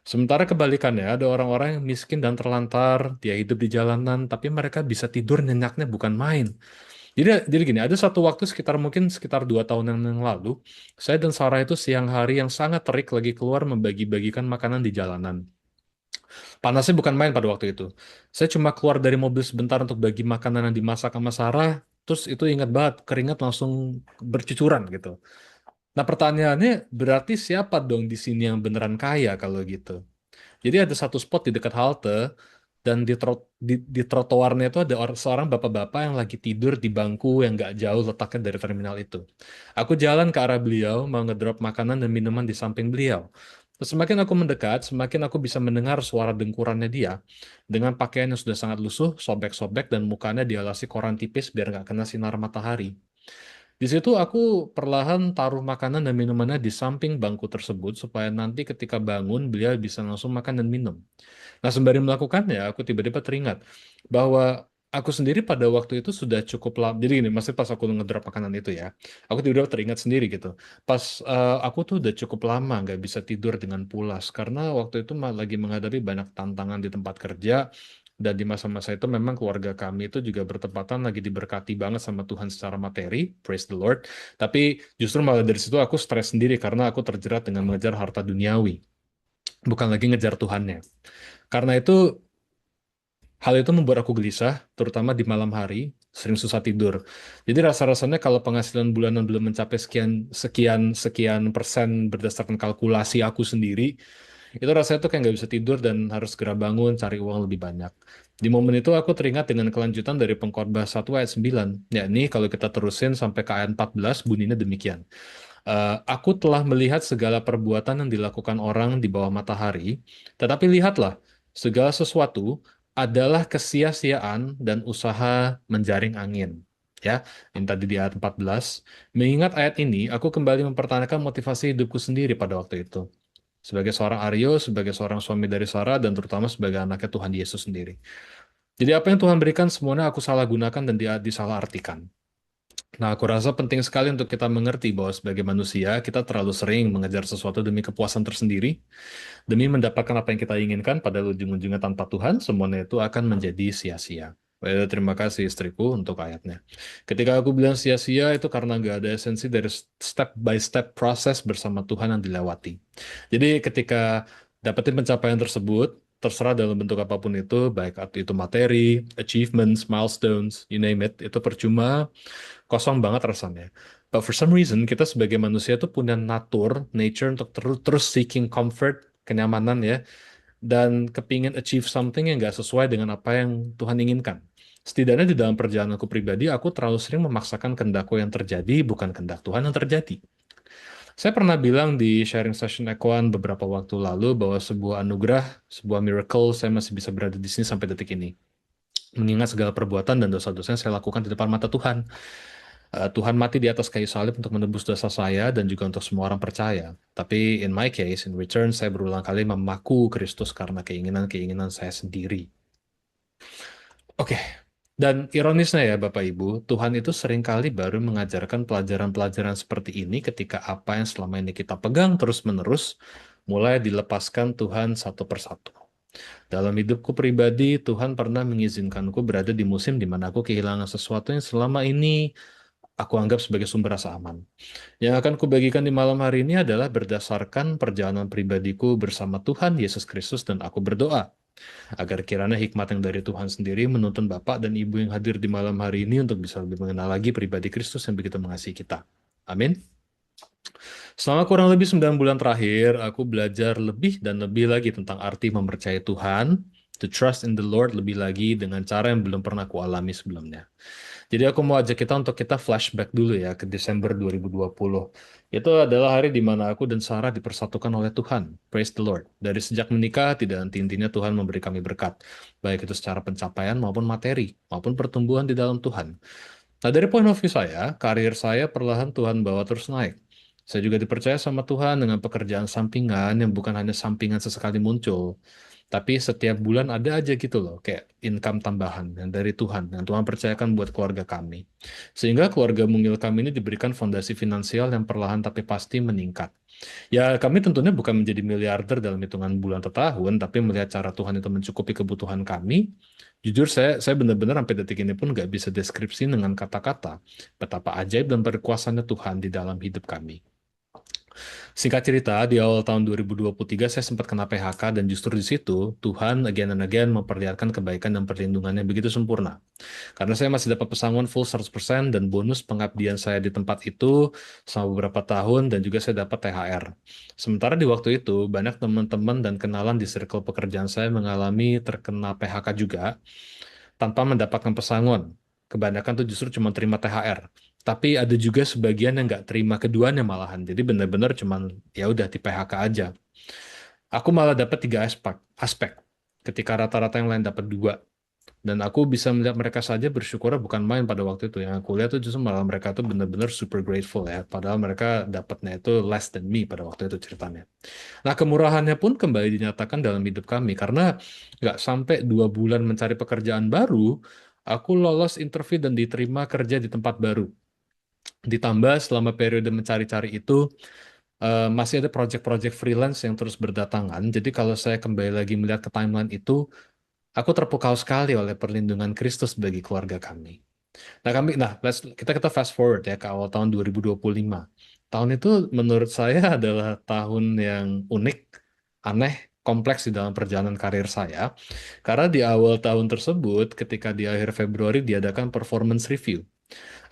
Sementara kebalikannya, ada orang-orang yang miskin dan terlantar, dia hidup di jalanan, tapi mereka bisa tidur nyenyaknya bukan main. Jadi gini, ada satu waktu mungkin sekitar 2 tahun yang lalu, saya dan Sarah itu siang hari yang sangat terik lagi keluar membagi-bagikan makanan di jalanan. Panasnya bukan main pada waktu itu. Saya cuma keluar dari mobil sebentar untuk bagi makanan yang dimasak sama Sarah, terus itu ingat banget, keringat langsung bercucuran gitu. Nah pertanyaannya, berarti siapa dong di sini yang beneran kaya kalau gitu? Jadi ada satu spot di dekat halte, dan di trotoarnya itu ada seorang bapak-bapak yang lagi tidur di bangku yang nggak jauh letaknya dari terminal itu. Aku jalan ke arah beliau, mau ngedrop makanan dan minuman di samping beliau. Terus semakin aku mendekat, semakin aku bisa mendengar suara dengkurannya dia, dengan pakaian yang sudah sangat lusuh, sobek-sobek, dan mukanya dialasi koran tipis biar nggak kena sinar matahari. Di situ aku perlahan taruh makanan dan minumannya di samping bangku tersebut supaya nanti ketika bangun beliau bisa langsung makan dan minum. Nah, sembari melakukannya, aku tiba-tiba teringat bahwa aku sendiri pada waktu itu sudah cukup lama. Jadi gini, maksudnya pas aku ngedrop makanan itu ya, aku tiba-tiba teringat sendiri gitu. Pas aku tuh udah cukup lama nggak bisa tidur dengan pulas karena waktu itu lagi menghadapi banyak tantangan di tempat kerja. Dan di masa-masa itu memang keluarga kami itu juga bertepatan lagi diberkati banget sama Tuhan secara materi, praise the Lord. Tapi justru malah dari situ aku stres sendiri karena aku terjerat dengan mengejar harta duniawi, bukan lagi ngejar Tuhannya. Karena itu hal itu membuat aku gelisah, terutama di malam hari, sering susah tidur. Jadi rasa-rasanya kalau penghasilan bulanan belum mencapai sekian sekian sekian persen berdasarkan kalkulasi aku sendiri, itu rasanya tuh kayak nggak bisa tidur dan harus segera bangun cari uang lebih banyak. Di momen itu aku teringat dengan kelanjutan dari Pengkhotbah 1 ayat 9. Yakni kalau kita terusin sampai ke ayat 14 bunyinya demikian. Aku telah melihat segala perbuatan yang dilakukan orang di bawah matahari, tetapi lihatlah, segala sesuatu adalah kesia-siaan dan usaha menjaring angin. Ya, ini tadi di ayat 14. Mengingat ayat ini, aku kembali mempertanyakan motivasi hidupku sendiri pada waktu itu. sebagai seorang Aryo, sebagai seorang suami dari Sarah, dan terutama sebagai anaknya Tuhan Yesus sendiri. Jadi apa yang Tuhan berikan semuanya aku salah gunakan dan disalahartikan. Nah, aku rasa penting sekali untuk kita mengerti bahwa sebagai manusia, kita terlalu sering mengejar sesuatu demi kepuasan tersendiri, demi mendapatkan apa yang kita inginkan, pada ujung-ujungnya tanpa Tuhan, semuanya itu akan menjadi sia-sia. Terima kasih istriku untuk ayatnya. Ketika aku bilang sia-sia, itu karena nggak ada esensi dari step by step proses bersama Tuhan yang dilewati. Jadi ketika dapetin pencapaian tersebut, terserah dalam bentuk apapun itu, baik itu materi, achievements, milestones, you name it, itu percuma, kosong banget rasanya. But for some reason, kita sebagai manusia tuh punya nature untuk terus seeking comfort, kenyamanan ya, dan kepingin achieve something yang nggak sesuai dengan apa yang Tuhan inginkan. Setidaknya di dalam perjalananku pribadi, aku terlalu sering memaksakan kehendakku yang terjadi, bukan kehendak Tuhan yang terjadi. Saya pernah bilang di sharing session Ekoan beberapa waktu lalu bahwa sebuah anugerah, sebuah miracle, saya masih bisa berada di sini sampai detik ini. Mengingat segala perbuatan dan dosa-dosa yang saya lakukan di depan mata Tuhan. Tuhan mati di atas kayu salib untuk menebus dosa saya dan juga untuk semua orang percaya. Tapi in my case, in return, saya berulang kali memaku Kristus karena keinginan-keinginan saya sendiri. Oke, dan ironisnya ya Bapak Ibu, Tuhan itu seringkali baru mengajarkan pelajaran-pelajaran seperti ini ketika apa yang selama ini kita pegang terus-menerus mulai dilepaskan Tuhan satu persatu. Dalam hidupku pribadi, Tuhan pernah mengizinkanku berada di musim di mana aku kehilangan sesuatu yang selama ini aku anggap sebagai sumber rasa aman. Yang akan kubagikan di malam hari ini adalah berdasarkan perjalanan pribadiku bersama Tuhan Yesus Kristus, dan aku berdoa agar kiranya hikmat yang dari Tuhan sendiri menuntun Bapak dan Ibu yang hadir di malam hari ini untuk bisa lebih mengenal lagi pribadi Kristus yang begitu mengasihi kita. Amin. Selama kurang lebih 9 bulan terakhir, aku belajar lebih dan lebih lagi tentang arti mempercayai Tuhan, to trust in the Lord lebih lagi dengan cara yang belum pernah aku alami sebelumnya. Jadi aku mau ajak kita untuk kita flashback dulu ya ke Desember 2020. Itu adalah hari di mana aku dan Sarah dipersatukan oleh Tuhan. Praise the Lord. Dari sejak menikah, tidak henti-hentinya Tuhan memberi kami berkat. Baik itu secara pencapaian maupun materi, maupun pertumbuhan di dalam Tuhan. Nah, dari point of view saya, karir saya perlahan Tuhan bawa terus naik. Saya juga dipercaya sama Tuhan dengan pekerjaan sampingan yang bukan hanya sampingan sesekali muncul, tapi setiap bulan ada aja gitu loh, kayak income tambahan yang dari Tuhan, yang Tuhan percayakan buat keluarga kami. Sehingga keluarga mungil kami ini diberikan fondasi finansial yang perlahan tapi pasti meningkat. Ya, kami tentunya bukan menjadi miliarder dalam hitungan bulan atau tahun, tapi melihat cara Tuhan itu mencukupi kebutuhan kami, jujur saya benar-benar sampai detik ini pun nggak bisa deskripsi dengan kata-kata betapa ajaib dan berkuasanya Tuhan di dalam hidup kami. Singkat cerita, di awal tahun 2023 saya sempat kena PHK, dan justru di situ Tuhan again and again memperlihatkan kebaikan dan perlindungannya begitu sempurna. Karena saya masih dapat pesangon full 100% dan bonus pengabdian saya di tempat itu selama beberapa tahun, dan juga saya dapat THR. Sementara di waktu itu, banyak teman-teman dan kenalan di circle pekerjaan saya mengalami terkena PHK juga tanpa mendapatkan pesangon. Kebanyakan tuh justru cuma terima THR. Tapi ada juga sebagian yang nggak terima keduanya malahan. Jadi benar-benar cuman ya udah di PHK aja. Aku malah dapat 3 aspek. Ketika rata-rata yang lain dapat 2. Dan aku bisa melihat mereka saja bersyukur bukan main pada waktu itu. Yang aku lihat tuh justru malah mereka tuh benar-benar super grateful ya. Padahal mereka dapatnya itu less than me pada waktu itu ceritanya. Nah, kemurahannya pun kembali dinyatakan dalam hidup kami. Karena nggak sampai 2 bulan mencari pekerjaan baru, aku lolos interview dan diterima kerja di tempat baru. Ditambah selama periode mencari-cari itu, masih ada project-project freelance yang terus berdatangan. Jadi kalau saya kembali lagi melihat ke timeline itu, aku terpukau sekali oleh perlindungan Kristus bagi keluarga kami. Kita fast forward ya ke awal tahun 2025. Tahun itu menurut saya adalah tahun yang unik, aneh, kompleks di dalam perjalanan karir saya. Karena di awal tahun tersebut, ketika di akhir Februari diadakan performance review.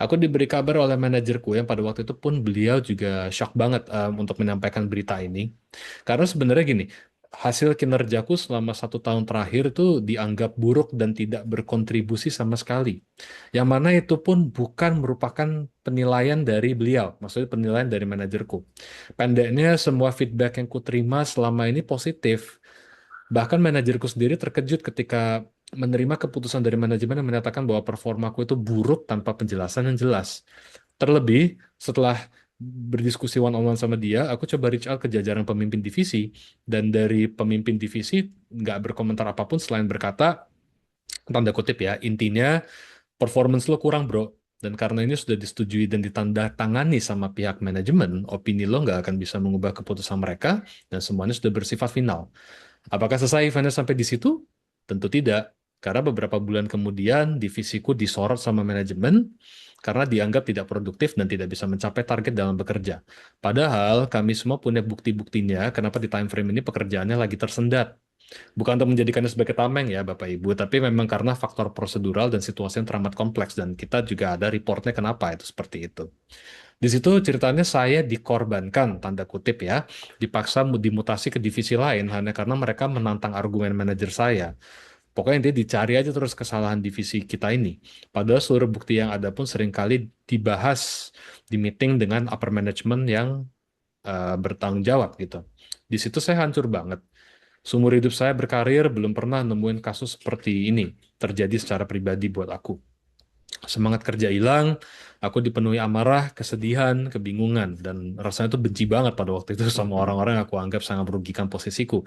Aku diberi kabar oleh manajerku yang pada waktu itu pun beliau juga shock banget untuk menyampaikan berita ini. Karena sebenarnya gini, hasil kinerjaku selama 1 tahun terakhir itu dianggap buruk dan tidak berkontribusi sama sekali. Yang mana itu pun bukan merupakan penilaian dari beliau, maksudnya penilaian dari manajerku. Pendeknya, semua feedback yang kuterima selama ini positif. Bahkan manajerku sendiri terkejut ketika menerima keputusan dari manajemen yang menyatakan bahwa performaku itu buruk tanpa penjelasan yang jelas. Terlebih setelah berdiskusi one on one sama dia, aku coba reach out ke jajaran pemimpin divisi, dan dari pemimpin divisi nggak berkomentar apapun selain berkata, tanda kutip ya, intinya performance lo kurang bro. Dan karena ini sudah disetujui dan ditandatangani sama pihak manajemen, opini lo nggak akan bisa mengubah keputusan mereka, dan semuanya sudah bersifat final. Apakah selesai eventnya sampai di situ? Tentu tidak. Karena beberapa bulan kemudian, divisiku disorot sama manajemen karena dianggap tidak produktif dan tidak bisa mencapai target dalam bekerja. Padahal kami semua punya bukti-buktinya kenapa di time frame ini pekerjaannya lagi tersendat. Bukan untuk menjadikannya sebagai tameng ya Bapak Ibu, tapi memang karena faktor prosedural dan situasi yang teramat kompleks, dan kita juga ada reportnya kenapa itu seperti itu. Di situ ceritanya saya dikorbankan, tanda kutip ya, dipaksa dimutasi ke divisi lain hanya karena mereka menantang argumen manajer saya. Pokoknya dia dicari aja terus kesalahan divisi kita ini. Padahal seluruh bukti yang ada pun seringkali dibahas di meeting dengan upper management yang bertanggung jawab gitu. Di situ saya hancur banget. Seumur hidup saya berkarir belum pernah nemuin kasus seperti ini terjadi secara pribadi buat aku. Semangat kerja hilang, aku dipenuhi amarah, kesedihan, kebingungan, dan rasanya tuh benci banget pada waktu itu sama orang-orang yang aku anggap sangat merugikan posisiku.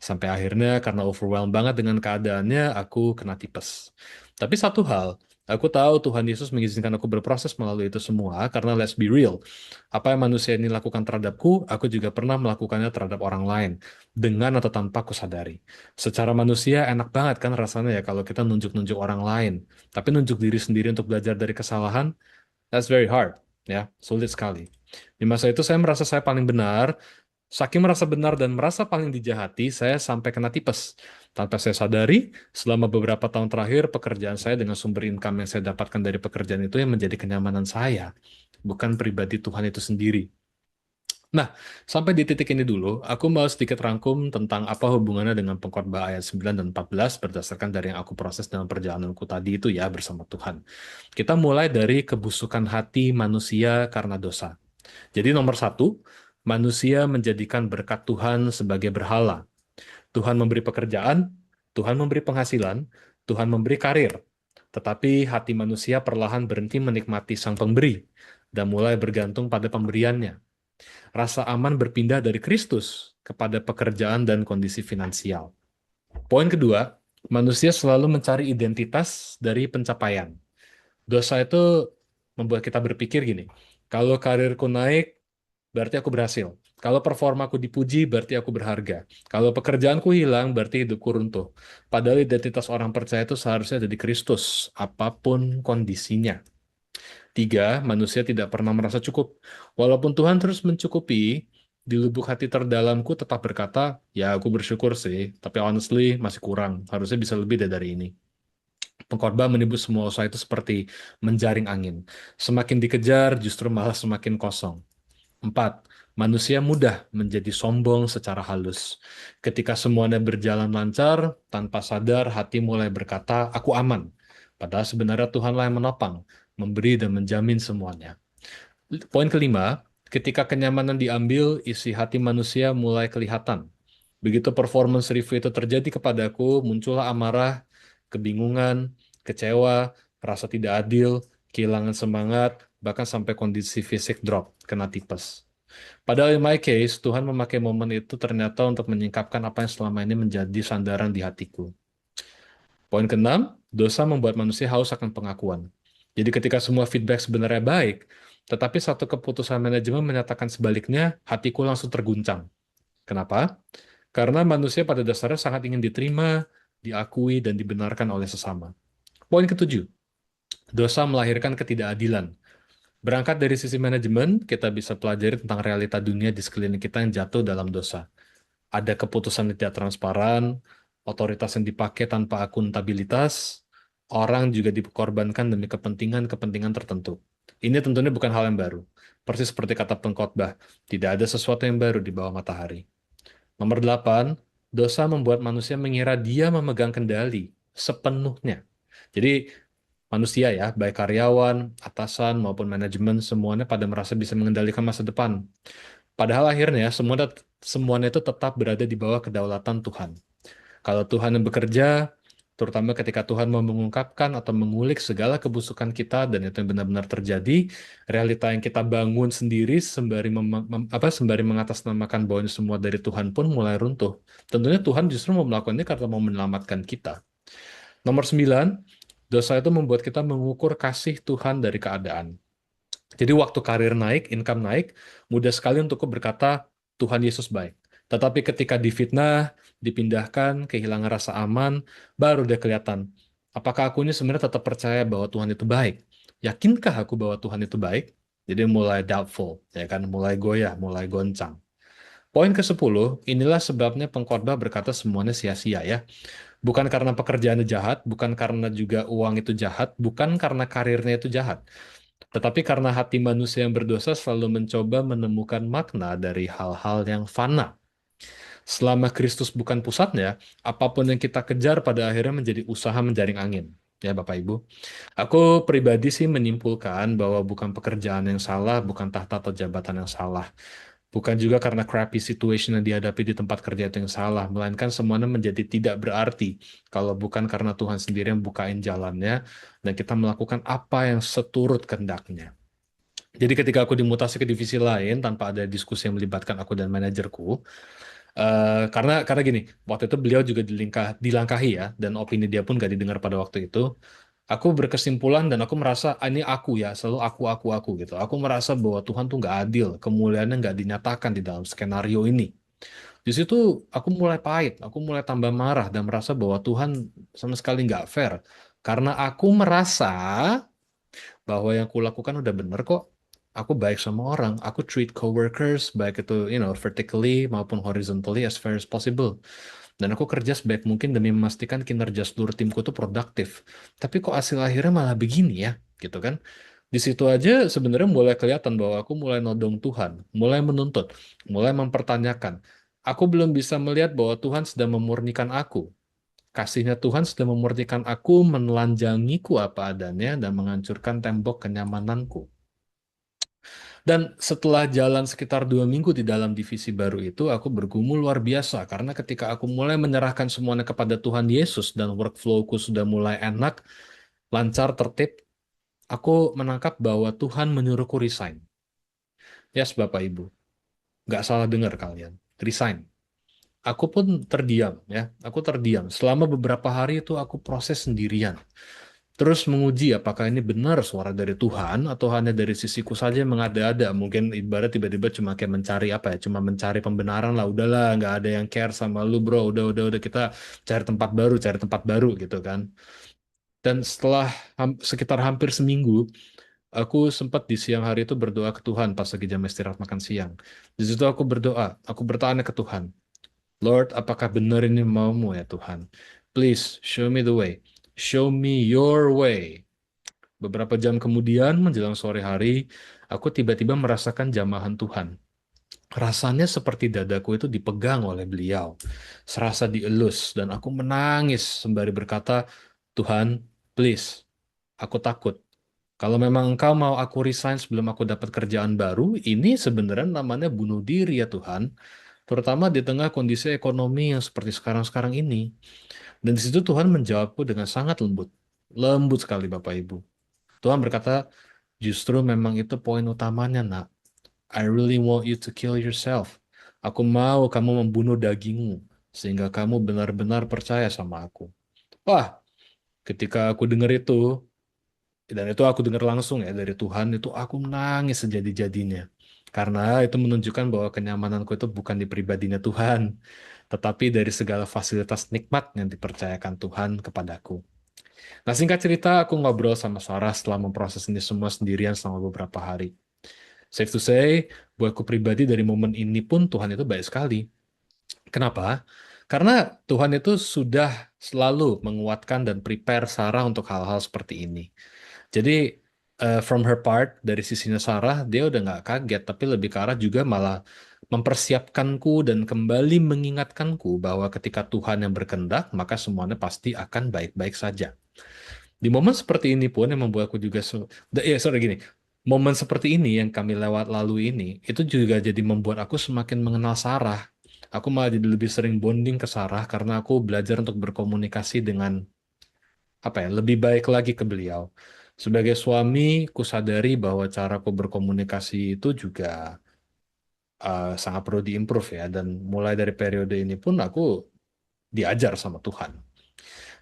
Sampai akhirnya karena overwhelmed banget dengan keadaannya, aku kena tipes. Tapi satu hal, aku tahu Tuhan Yesus mengizinkan aku berproses melalui itu semua karena let's be real. Apa yang manusia ini lakukan terhadapku, aku juga pernah melakukannya terhadap orang lain, dengan atau tanpa aku sadari. Secara manusia enak banget kan rasanya ya kalau kita nunjuk-nunjuk orang lain. Tapi nunjuk diri sendiri untuk belajar dari kesalahan, that's very hard, ya, sulit sekali. Di masa itu saya merasa saya paling benar, saking merasa benar dan merasa paling dijahati, saya sampai kena tipes. Tanpa saya sadari, selama beberapa tahun terakhir, pekerjaan saya dengan sumber income yang saya dapatkan dari pekerjaan itu yang menjadi kenyamanan saya, bukan pribadi Tuhan itu sendiri. Nah, sampai di titik ini dulu, aku mau sedikit rangkum tentang apa hubungannya dengan pengkhotbah ayat 9 dan 14 berdasarkan dari yang aku proses dalam perjalananku tadi itu ya bersama Tuhan. Kita mulai dari kebusukan hati manusia karena dosa. Jadi nomor satu, manusia menjadikan berkat Tuhan sebagai berhala. Tuhan memberi pekerjaan, Tuhan memberi penghasilan, Tuhan memberi karir. Tetapi hati manusia perlahan berhenti menikmati sang pemberi dan mulai bergantung pada pemberiannya. Rasa aman berpindah dari Kristus kepada pekerjaan dan kondisi finansial. Poin kedua, manusia selalu mencari identitas dari pencapaian. Dosa itu membuat kita berpikir gini, kalau karirku naik, berarti aku berhasil. Kalau performaku dipuji, berarti aku berharga. Kalau pekerjaanku hilang, berarti hidupku runtuh. Padahal identitas orang percaya itu seharusnya ada di Kristus, apapun kondisinya. Tiga, manusia tidak pernah merasa cukup. Walaupun Tuhan terus mencukupi, di lubuk hati terdalamku tetap berkata, ya aku bersyukur sih, tapi honestly masih kurang. Harusnya bisa lebih dari ini. Pengkhotbah menembus semua usaha itu seperti menjaring angin. Semakin dikejar, justru malah semakin kosong. 4. Manusia mudah menjadi sombong secara halus. Ketika semuanya berjalan lancar, tanpa sadar hati mulai berkata, aku aman. Padahal sebenarnya Tuhanlah yang menopang, memberi dan menjamin semuanya. Poin kelima, ketika kenyamanan diambil, isi hati manusia mulai kelihatan. Begitu performance review itu terjadi kepadaku, muncullah amarah, kebingungan, kecewa, rasa tidak adil, kehilangan semangat, bahkan sampai kondisi fisik drop, kena tipes. Padahal in my case, Tuhan memakai momen itu ternyata untuk menyingkapkan apa yang selama ini menjadi sandaran di hatiku. Poin keenam, dosa membuat manusia haus akan pengakuan. Jadi ketika semua feedback sebenarnya baik, tetapi satu keputusan manajemen menyatakan sebaliknya, hatiku langsung terguncang. Kenapa? Karena manusia pada dasarnya sangat ingin diterima, diakui, dan dibenarkan oleh sesama. Poin ketujuh, dosa melahirkan ketidakadilan. Berangkat dari sisi manajemen, kita bisa pelajari tentang realita dunia di sekeliling kita yang jatuh dalam dosa. Ada keputusan yang tidak transparan, otoritas yang dipakai tanpa akuntabilitas, orang juga dikorbankan demi kepentingan-kepentingan tertentu. Ini tentunya bukan hal yang baru. Persis seperti kata pengkhotbah, tidak ada sesuatu yang baru di bawah matahari. Nomor 8, dosa membuat manusia mengira dia memegang kendali sepenuhnya. Jadi manusia ya, baik karyawan, atasan, maupun manajemen, semuanya pada merasa bisa mengendalikan masa depan. Padahal akhirnya semuanya itu tetap berada di bawah kedaulatan Tuhan. Kalau Tuhan yang bekerja, terutama ketika Tuhan mau mengungkapkan atau mengulik segala kebusukan kita dan itu yang benar-benar terjadi, realita yang kita bangun sendiri sembari mengatasnamakan bahwa ini semua dari Tuhan pun mulai runtuh. Tentunya Tuhan justru mau melakukan ini karena mau menyelamatkan kita. Nomor 9, dosa itu membuat kita mengukur kasih Tuhan dari keadaan. Jadi waktu karir naik, income naik, mudah sekali untuk berkata Tuhan Yesus baik. Tetapi ketika difitnah, dipindahkan, kehilangan rasa aman, baru dia kelihatan. Apakah aku ini sebenarnya tetap percaya bahwa Tuhan itu baik? Yakinkah aku bahwa Tuhan itu baik? Jadi mulai doubtful, ya kan, mulai goyah, mulai goncang. Poin ke-10, inilah sebabnya pengkhotbah berkata semuanya sia-sia ya. Bukan karena pekerjaannya jahat, bukan karena juga uang itu jahat, bukan karena karirnya itu jahat. Tetapi karena hati manusia yang berdosa selalu mencoba menemukan makna dari hal-hal yang fana. Selama Kristus bukan pusatnya, apapun yang kita kejar pada akhirnya menjadi usaha menjaring angin. Ya Bapak Ibu. Aku pribadi sih menyimpulkan bahwa bukan pekerjaan yang salah, bukan tahta atau jabatan yang salah. Bukan juga karena crappy situation yang dihadapi di tempat kerja itu yang salah, melainkan semuanya menjadi tidak berarti kalau bukan karena Tuhan sendiri yang bukain jalannya dan kita melakukan apa yang seturut kehendaknya. Jadi ketika aku dimutasi ke divisi lain tanpa ada diskusi yang melibatkan aku dan manajerku, karena gini, waktu itu beliau juga dilangkahi ya, dan opini dia pun gak didengar pada waktu itu. Aku berkesimpulan dan aku merasa ini aku ya, selalu aku gitu. Aku merasa bahwa Tuhan tuh nggak adil, kemuliaannya nggak dinyatakan di dalam skenario ini. Di situ aku mulai pahit, aku mulai tambah marah dan merasa bahwa Tuhan sama sekali nggak fair. Karena aku merasa bahwa yang kulakukan udah bener kok. Aku baik sama orang, aku treat coworkers baik itu, vertically maupun horizontally as fair as possible. Dan aku kerja sebaik mungkin demi memastikan kinerja seluruh timku itu produktif. Tapi kok hasil akhirnya malah begini ya, gitu kan? Di situ aja sebenarnya mulai kelihatan bahwa aku mulai nodong Tuhan, mulai menuntut, mulai mempertanyakan. Aku belum bisa melihat bahwa Tuhan sedang memurnikan aku. Kasihnya Tuhan sedang memurnikan aku, menelanjangiku apa adanya, dan menghancurkan tembok kenyamananku. Dan setelah jalan sekitar 2 minggu di dalam divisi baru itu, aku bergumul luar biasa. Karena ketika aku mulai menyerahkan semuanya kepada Tuhan Yesus dan workflow-ku sudah mulai enak, lancar, tertib, aku menangkap bahwa Tuhan menyuruhku resign. Yes, Bapak Ibu. Nggak salah dengar kalian. Resign. Aku pun terdiam, ya. Aku terdiam. Selama beberapa hari itu aku proses sendirian. Terus menguji apakah ini benar suara dari Tuhan atau hanya dari sisiku saja yang mengada-ada. Mungkin ibarat tiba-tiba cuma kayak mencari apa ya, cuma mencari pembenaran lah. Udahlah, nggak ada yang care sama lu bro. Udah kita cari tempat baru gitu kan. Dan setelah sekitar hampir seminggu, aku sempat di siang hari itu berdoa ke Tuhan pas lagi jam istirahat makan siang. Di situ aku berdoa, aku bertanya ke Tuhan, Lord, apakah benar ini maumu ya Tuhan? Please show me the way. Show me your way. Beberapa jam kemudian, menjelang sore hari, aku tiba-tiba merasakan jamahan Tuhan. Rasanya seperti dadaku itu dipegang oleh beliau. Serasa dielus, dan aku menangis sembari berkata, Tuhan, please, aku takut. Kalau memang engkau mau aku resign sebelum aku dapat kerjaan baru, ini sebenarnya namanya bunuh diri ya Tuhan. Terutama di tengah kondisi ekonomi yang seperti sekarang-sekarang ini. Dan di situ Tuhan menjawabku dengan sangat lembut. Lembut sekali Bapak Ibu. Tuhan berkata, justru memang itu poin utamanya nak. I really want you to kill yourself. Aku mau kamu membunuh dagingmu. Sehingga kamu benar-benar percaya sama aku. Wah, ketika aku dengar itu, dan itu aku dengar langsung ya dari Tuhan, itu aku menangis sejadi-jadinya. Karena itu menunjukkan bahwa kenyamananku itu bukan di pribadinya Tuhan, tetapi dari segala fasilitas nikmat yang dipercayakan Tuhan kepadaku. Nah, singkat cerita, aku ngobrol sama Sarah setelah memproses ini semua sendirian selama beberapa hari. Safe to say, buatku pribadi dari momen ini pun Tuhan itu baik sekali. Kenapa? Karena Tuhan itu sudah selalu menguatkan dan prepare Sarah untuk hal-hal seperti ini. Jadi, from her part, dari sisinya Sarah, dia udah nggak kaget, tapi lebih ke arah juga malah mempersiapkanku dan kembali mengingatkanku bahwa ketika Tuhan yang berkehendak, maka semuanya pasti akan baik-baik saja. Di momen seperti ini pun yang membuatku juga gini. Momen seperti ini yang kami lewat lalu ini itu juga jadi membuat aku semakin mengenal Sarah. Aku malah jadi lebih sering bonding ke Sarah karena aku belajar untuk berkomunikasi dengan lebih baik lagi ke beliau. Sebagai suami, kusadari bahwa caraku berkomunikasi itu juga sangat perlu diimprove ya. Dan mulai dari periode ini pun aku diajar sama Tuhan.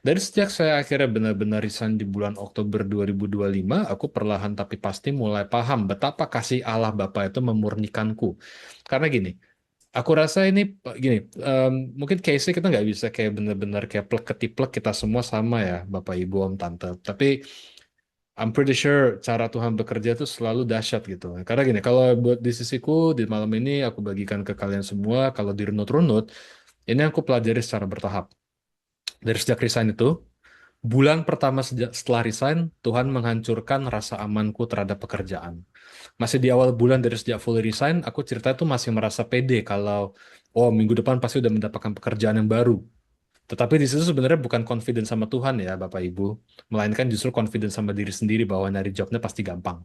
Dari sejak saya akhirnya benar-benar resign di bulan Oktober 2025, aku perlahan tapi pasti mulai paham betapa kasih Allah Bapa itu memurnikanku. Karena gini, aku rasa ini gini, mungkin case-nya kita nggak bisa kayak benar-benar kayak plek ketiplek kita semua sama ya, Bapak, Ibu, Om, Tante. Tapi I'm pretty sure cara Tuhan bekerja itu selalu dahsyat gitu. Karena gini, kalau buat di sisiku di malam ini aku bagikan ke kalian semua, kalau dirunut-runut, ini aku pelajari secara bertahap. Dari sejak resign itu, bulan pertama setelah resign, Tuhan menghancurkan rasa amanku terhadap pekerjaan. Masih di awal bulan dari sejak fully resign, aku cerita itu masih merasa pede kalau, oh minggu depan pasti udah mendapatkan pekerjaan yang baru. Tetapi di situ sebenarnya bukan confidence sama Tuhan ya, Bapak Ibu, melainkan justru confidence sama diri sendiri bahwa nyari jobnya pasti gampang.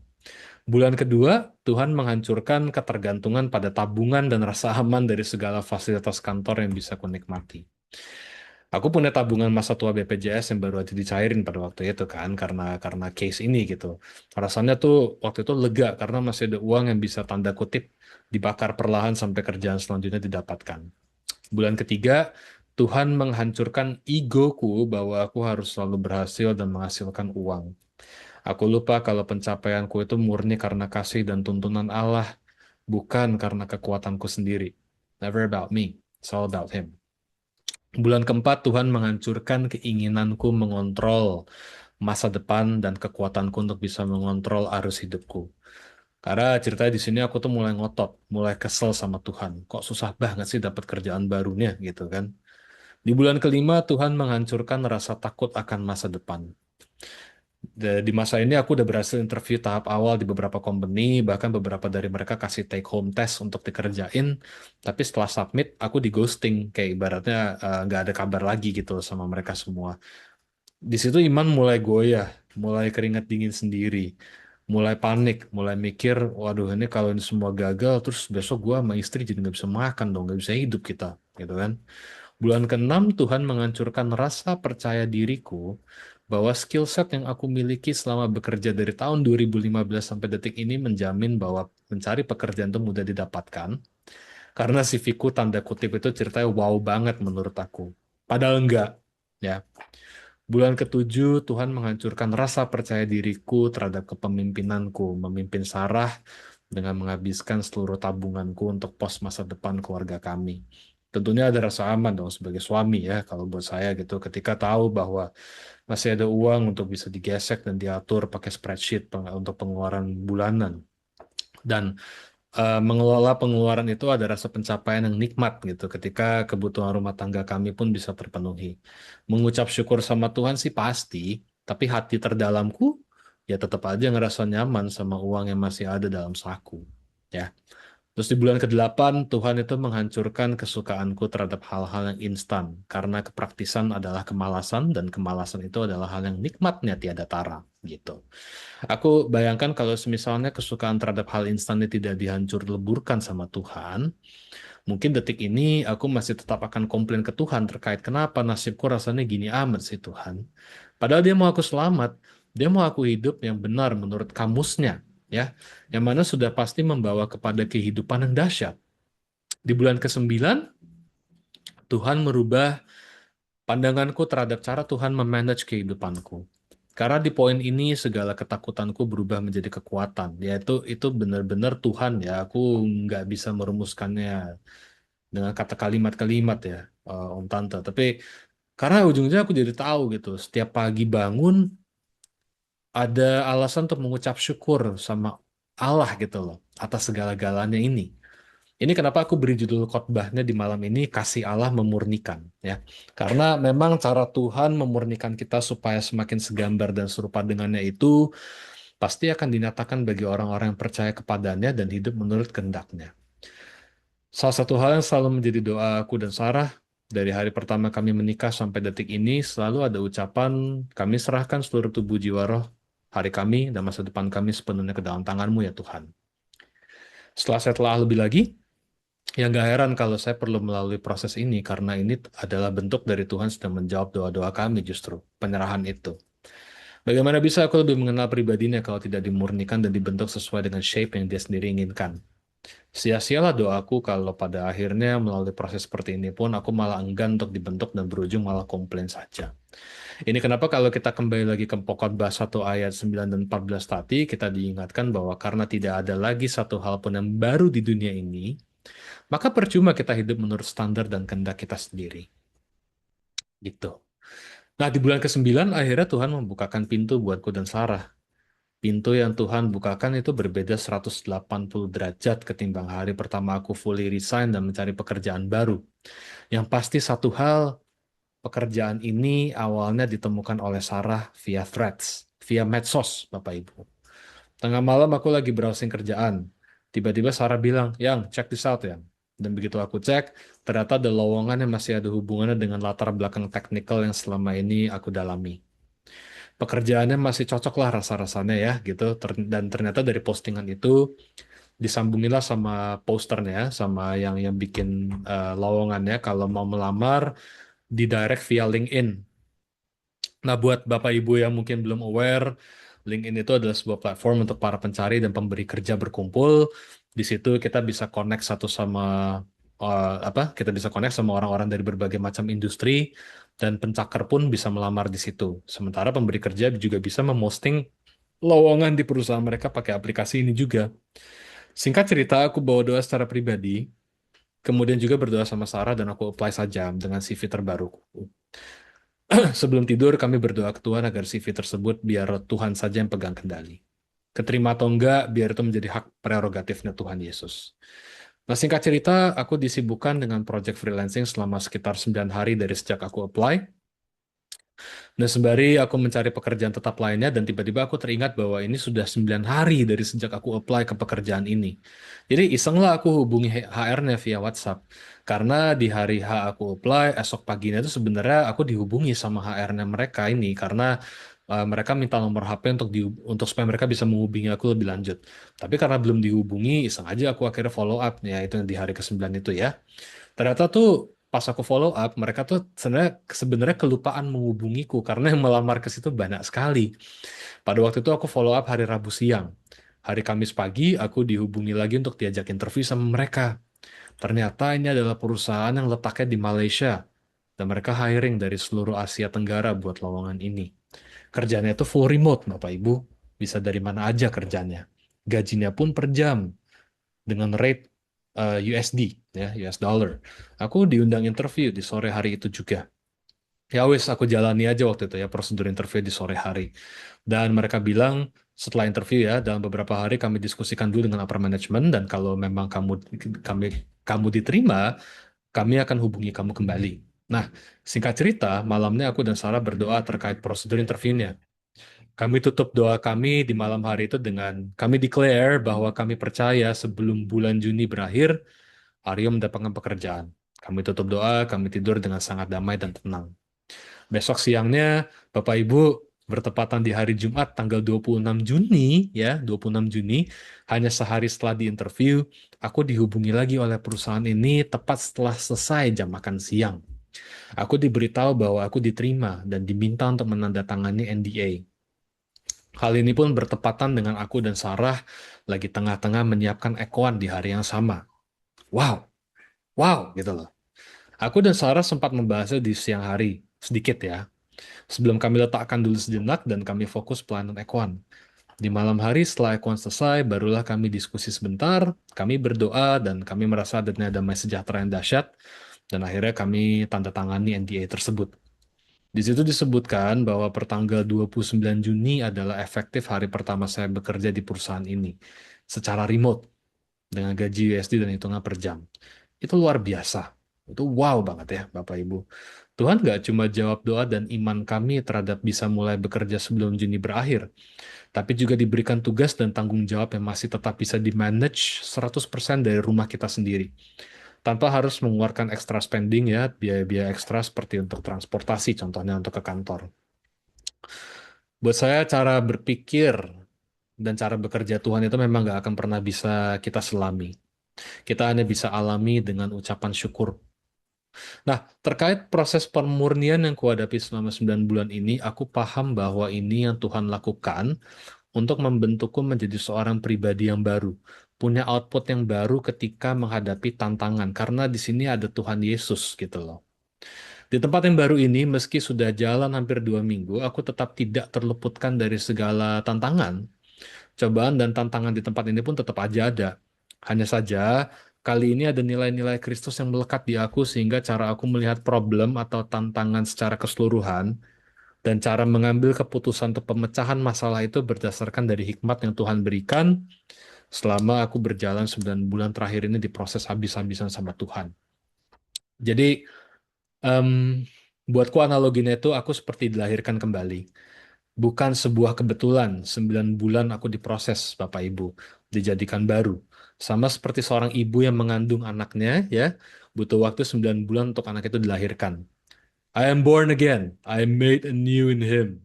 Bulan kedua, Tuhan menghancurkan ketergantungan pada tabungan dan rasa aman dari segala fasilitas kantor yang bisa ku nikmati. Aku punya tabungan masa tua BPJS yang baru aja dicairin pada waktu itu kan karena case ini gitu. Rasanya tuh waktu itu lega karena masih ada uang yang bisa tanda kutip dibakar perlahan sampai kerjaan selanjutnya didapatkan. Bulan ketiga, Tuhan menghancurkan egoku bahwa aku harus selalu berhasil dan menghasilkan uang. Aku lupa kalau pencapaianku itu murni karena kasih dan tuntunan Allah, bukan karena kekuatanku sendiri. Never about me, it's all about Him. Bulan keempat, Tuhan menghancurkan keinginanku mengontrol masa depan dan kekuatanku untuk bisa mengontrol arus hidupku. Karena ceritanya di sini aku tuh mulai ngotot, mulai kesel sama Tuhan. Kok susah banget sih dapat kerjaan barunya gitu kan. Di bulan kelima, Tuhan menghancurkan rasa takut akan masa depan. Di masa ini aku udah berhasil interview tahap awal di beberapa company, bahkan beberapa dari mereka kasih take home test untuk dikerjain, tapi setelah submit aku di ghosting, kayak ibaratnya nggak ada kabar lagi gitu sama mereka semua. Di situ iman mulai goyah, mulai keringat dingin sendiri, mulai panik, mulai mikir, waduh ini kalau ini semua gagal, terus besok gua sama istri jadi nggak bisa makan dong, nggak bisa hidup kita, gitu kan. Bulan ke-6, Tuhan menghancurkan rasa percaya diriku bahwa skill set yang aku miliki selama bekerja dari tahun 2015 sampai detik ini menjamin bahwa mencari pekerjaan itu mudah didapatkan. Karena CV-ku tanda kutip itu ceritanya wow banget menurut aku. Padahal enggak, ya. Bulan ke-7, Tuhan menghancurkan rasa percaya diriku terhadap kepemimpinanku, memimpin Sarah dengan menghabiskan seluruh tabunganku untuk pos masa depan keluarga kami. Tentunya ada rasa aman dong sebagai suami ya, kalau buat saya gitu, ketika tahu bahwa masih ada uang untuk bisa digesek dan diatur pakai spreadsheet untuk pengeluaran bulanan. Dan mengelola pengeluaran itu ada rasa pencapaian yang nikmat gitu ketika kebutuhan rumah tangga kami pun bisa terpenuhi. Mengucap syukur sama Tuhan sih pasti, tapi hati terdalamku ya tetap aja ngerasa nyaman sama uang yang masih ada dalam saku. Ya. Terus di bulan ke-8 Tuhan itu menghancurkan kesukaanku terhadap hal-hal yang instan karena kepraktisan adalah kemalasan dan kemalasan itu adalah hal yang nikmatnya tiada tara gitu. Aku bayangkan kalau misalnya kesukaan terhadap hal instan ini tidak dihancur leburkan sama Tuhan, mungkin detik ini aku masih tetap akan komplain ke Tuhan terkait kenapa nasibku rasanya gini amat sih Tuhan. Padahal dia mau aku selamat, dia mau aku hidup yang benar menurut kamusnya, ya, yang mana sudah pasti membawa kepada kehidupan yang dahsyat. Di bulan ke-9, Tuhan merubah pandanganku terhadap cara Tuhan memanage kehidupanku. Karena di poin ini segala ketakutanku berubah menjadi kekuatan. Yaitu itu benar-benar Tuhan ya. Aku nggak bisa merumuskannya dengan kata kalimat-kalimat ya, Om Tante. Tapi karena ujungnya aku jadi tahu gitu. Setiap pagi bangun ada alasan untuk mengucap syukur sama Allah gitu loh atas segala-galanya ini. Ini kenapa aku beri judul khotbahnya di malam ini Kasih Allah Memurnikan ya. Karena memang cara Tuhan memurnikan kita supaya semakin segambar dan serupa dengannya itu pasti akan dinyatakan bagi orang-orang yang percaya kepadanya dan hidup menurut kehendaknya. Salah satu hal yang selalu menjadi doa aku dan Sarah dari hari pertama kami menikah sampai detik ini selalu ada ucapan kami serahkan seluruh tubuh jiwa roh hari kami dan masa depan kami sepenuhnya ke dalam tangan-Mu ya Tuhan. Setelah saya telah lebih lagi, ya nggak heran kalau saya perlu melalui proses ini karena ini adalah bentuk dari Tuhan sedang menjawab doa-doa kami justru, penyerahan itu. Bagaimana bisa aku lebih mengenal pribadinya kalau tidak dimurnikan dan dibentuk sesuai dengan shape yang dia sendiri inginkan? Sia-sialah doaku kalau pada akhirnya melalui proses seperti ini pun aku malah enggan untuk dibentuk dan berujung malah komplain saja. Ini kenapa kalau kita kembali lagi ke Pokotbah 1 ayat 9 dan 14 tadi, kita diingatkan bahwa karena tidak ada lagi satu hal pun yang baru di dunia ini, maka percuma kita hidup menurut standar dan kehendak kita sendiri. Gitu. Nah, di bulan ke-9 akhirnya Tuhan membukakan pintu buatku dan Sarah. Pintu yang Tuhan bukakan itu berbeda 180 derajat ketimbang hari pertama aku fully resign dan mencari pekerjaan baru. Yang pasti satu hal, pekerjaan ini awalnya ditemukan oleh Sarah via threads, via medsos, Bapak Ibu. Tengah malam aku lagi browsing kerjaan. Tiba-tiba Sarah bilang, "Yang, check this out, Yang." Dan begitu aku cek, ternyata ada lowongan yang masih ada hubungannya dengan latar belakang teknikal yang selama ini aku dalami. Pekerjaannya masih cocok lah rasa-rasanya ya gitu. Dan ternyata dari postingan itu disambungilah sama posternya, sama yang bikin lowongannya kalau mau melamar di direct via LinkedIn. Nah, buat Bapak Ibu yang mungkin belum aware, LinkedIn itu adalah sebuah platform untuk para pencari dan pemberi kerja berkumpul. Di situ kita bisa connect satu sama kita bisa connect sama orang-orang dari berbagai macam industri dan pencakar pun bisa melamar di situ. Sementara pemberi kerja juga bisa memosting lowongan di perusahaan mereka pakai aplikasi ini juga. Singkat cerita, aku bawa doa secara pribadi, kemudian juga berdoa sama Sarah dan aku apply saja dengan CV terbaruku. Sebelum tidur, kami berdoa ke Tuhan agar CV tersebut biar Tuhan saja yang pegang kendali. Keterima atau enggak, biar itu menjadi hak prerogatifnya Tuhan Yesus. Nah, singkat cerita, aku disibukkan dengan project freelancing selama sekitar 9 hari dari sejak aku apply. Dan sembari aku mencari pekerjaan tetap lainnya, dan tiba-tiba aku teringat bahwa ini sudah 9 hari dari sejak aku apply ke pekerjaan ini. Jadi isenglah aku hubungi HR-nya via WhatsApp. Karena di hari H aku apply, esok paginya itu sebenarnya aku dihubungi sama HR-nya mereka ini. Karena mereka minta nomor HP untuk supaya mereka bisa menghubungi aku lebih lanjut. Tapi karena belum dihubungi, iseng aja aku akhirnya follow up. Ya, itu yang di hari ke-9 itu ya. Ternyata tuh pas aku follow up, mereka tuh sebenarnya kelupaan menghubungiku karena yang melamar ke situ banyak sekali. Pada waktu itu aku follow up hari Rabu siang. Hari Kamis pagi aku dihubungi lagi untuk diajak interview sama mereka. Ternyata ini adalah perusahaan yang letaknya di Malaysia dan mereka hiring dari seluruh Asia Tenggara buat lowongan ini. Kerjanya itu full remote, Bapak Ibu. Bisa dari mana aja kerjanya. Gajinya pun per jam dengan rate USD, ya, US dollar. Aku diundang interview di sore hari itu juga. Ya wes, aku jalani aja waktu itu ya prosedur interview di sore hari. Dan mereka bilang setelah interview ya, dalam beberapa hari kami diskusikan dulu dengan upper management dan kalau memang kami kamu diterima, kami akan hubungi kamu kembali. Nah, singkat cerita, malamnya aku dan Sarah berdoa terkait prosedur interviewnya. Kami tutup doa kami di malam hari itu dengan kami declare bahwa kami percaya sebelum bulan Juni berakhir, Aryo mendapatkan pekerjaan. Kami tutup doa, kami tidur dengan sangat damai dan tenang. Besok siangnya, Bapak Ibu, bertepatan di hari Jumat tanggal 26 Juni, ya, 26 Juni, hanya sehari setelah di interview, aku dihubungi lagi oleh perusahaan ini tepat setelah selesai jam makan siang. Aku diberitahu bahwa aku diterima dan diminta untuk menandatangani NDA. Hal ini pun bertepatan dengan aku dan Sarah lagi tengah-tengah menyiapkan ekoan di hari yang sama. Wow, wow, gitu loh. Aku dan Sarah sempat membahasnya di siang hari, sedikit ya. Sebelum kami letakkan dulu sejenak dan kami fokus pelayanan ekoan. Di malam hari setelah ekoan selesai, barulah kami diskusi sebentar, kami berdoa, dan kami merasa adanya damai sejahtera yang dahsyat, dan akhirnya kami tanda tangani NDA tersebut. Di situ disebutkan bahwa pertanggal 29 Juni adalah efektif hari pertama saya bekerja di perusahaan ini, secara remote, dengan gaji USD dan hitungan per jam. Itu luar biasa. Itu wow banget ya, Bapak Ibu. Tuhan nggak cuma jawab doa dan iman kami terhadap bisa mulai bekerja sebelum Juni berakhir, tapi juga diberikan tugas dan tanggung jawab yang masih tetap bisa di-manage 100% dari rumah kita sendiri. Tanpa harus mengeluarkan extra spending ya, biaya-biaya ekstra seperti untuk transportasi, contohnya untuk ke kantor. Buat saya, cara berpikir dan cara bekerja Tuhan itu memang nggak akan pernah bisa kita selami. Kita hanya bisa alami dengan ucapan syukur. Nah, terkait proses pemurnian yang kuhadapi selama 9 bulan ini, aku paham bahwa ini yang Tuhan lakukan untuk membentukku menjadi seorang pribadi yang baru, punya output yang baru ketika menghadapi tantangan, karena di sini ada Tuhan Yesus gitu loh. Di tempat yang baru ini, meski sudah jalan hampir 2 minggu, aku tetap tidak terluputkan dari segala tantangan. Cobaan dan tantangan di tempat ini pun tetap aja ada. Hanya saja, kali ini ada nilai-nilai Kristus yang melekat di aku sehingga cara aku melihat problem atau tantangan secara keseluruhan dan cara mengambil keputusan untuk pemecahan masalah itu berdasarkan dari hikmat yang Tuhan berikan selama aku berjalan 9 bulan terakhir ini diproses habis-habisan sama Tuhan. Jadi, em, buatku analoginya itu aku seperti dilahirkan kembali. Bukan sebuah kebetulan, 9 bulan aku diproses, Bapak Ibu, dijadikan baru. Sama seperti seorang ibu yang mengandung anaknya, ya, butuh waktu 9 bulan untuk anak itu dilahirkan. I am born again, I am made anew in him.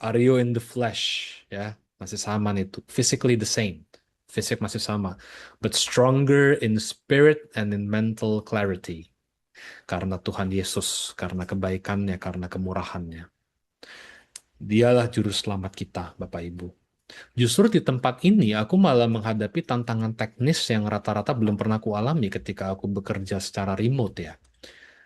Aryo in the flesh, ya, masih sama nih, physically the same. Fisik masih sama, but stronger in spirit and in mental clarity. Karena Tuhan Yesus, karena kebaikannya, karena kemurahannya. Dialah juru selamat kita, Bapak Ibu. Justru di tempat ini aku malah menghadapi tantangan teknis yang rata-rata belum pernah aku alami ketika aku bekerja secara remote ya.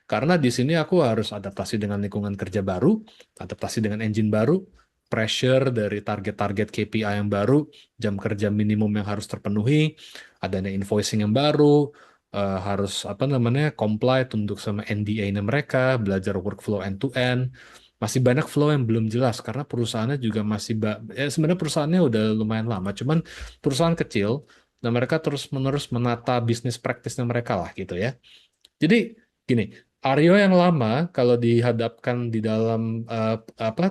Karena di sini aku harus adaptasi dengan lingkungan kerja baru, adaptasi dengan engine baru, pressure dari target-target KPI yang baru, jam kerja minimum yang harus terpenuhi, adanya invoicing yang baru, harus apa namanya comply tunduk sama NDA-nya mereka, belajar workflow end to end. Masih banyak flow yang belum jelas karena perusahaannya juga masih sebenarnya perusahaannya udah lumayan lama, cuman perusahaan kecil dan mereka terus-menerus menata bisnis praktisnya mereka lah gitu ya. Jadi gini, Aryo yang lama kalau dihadapkan di dalam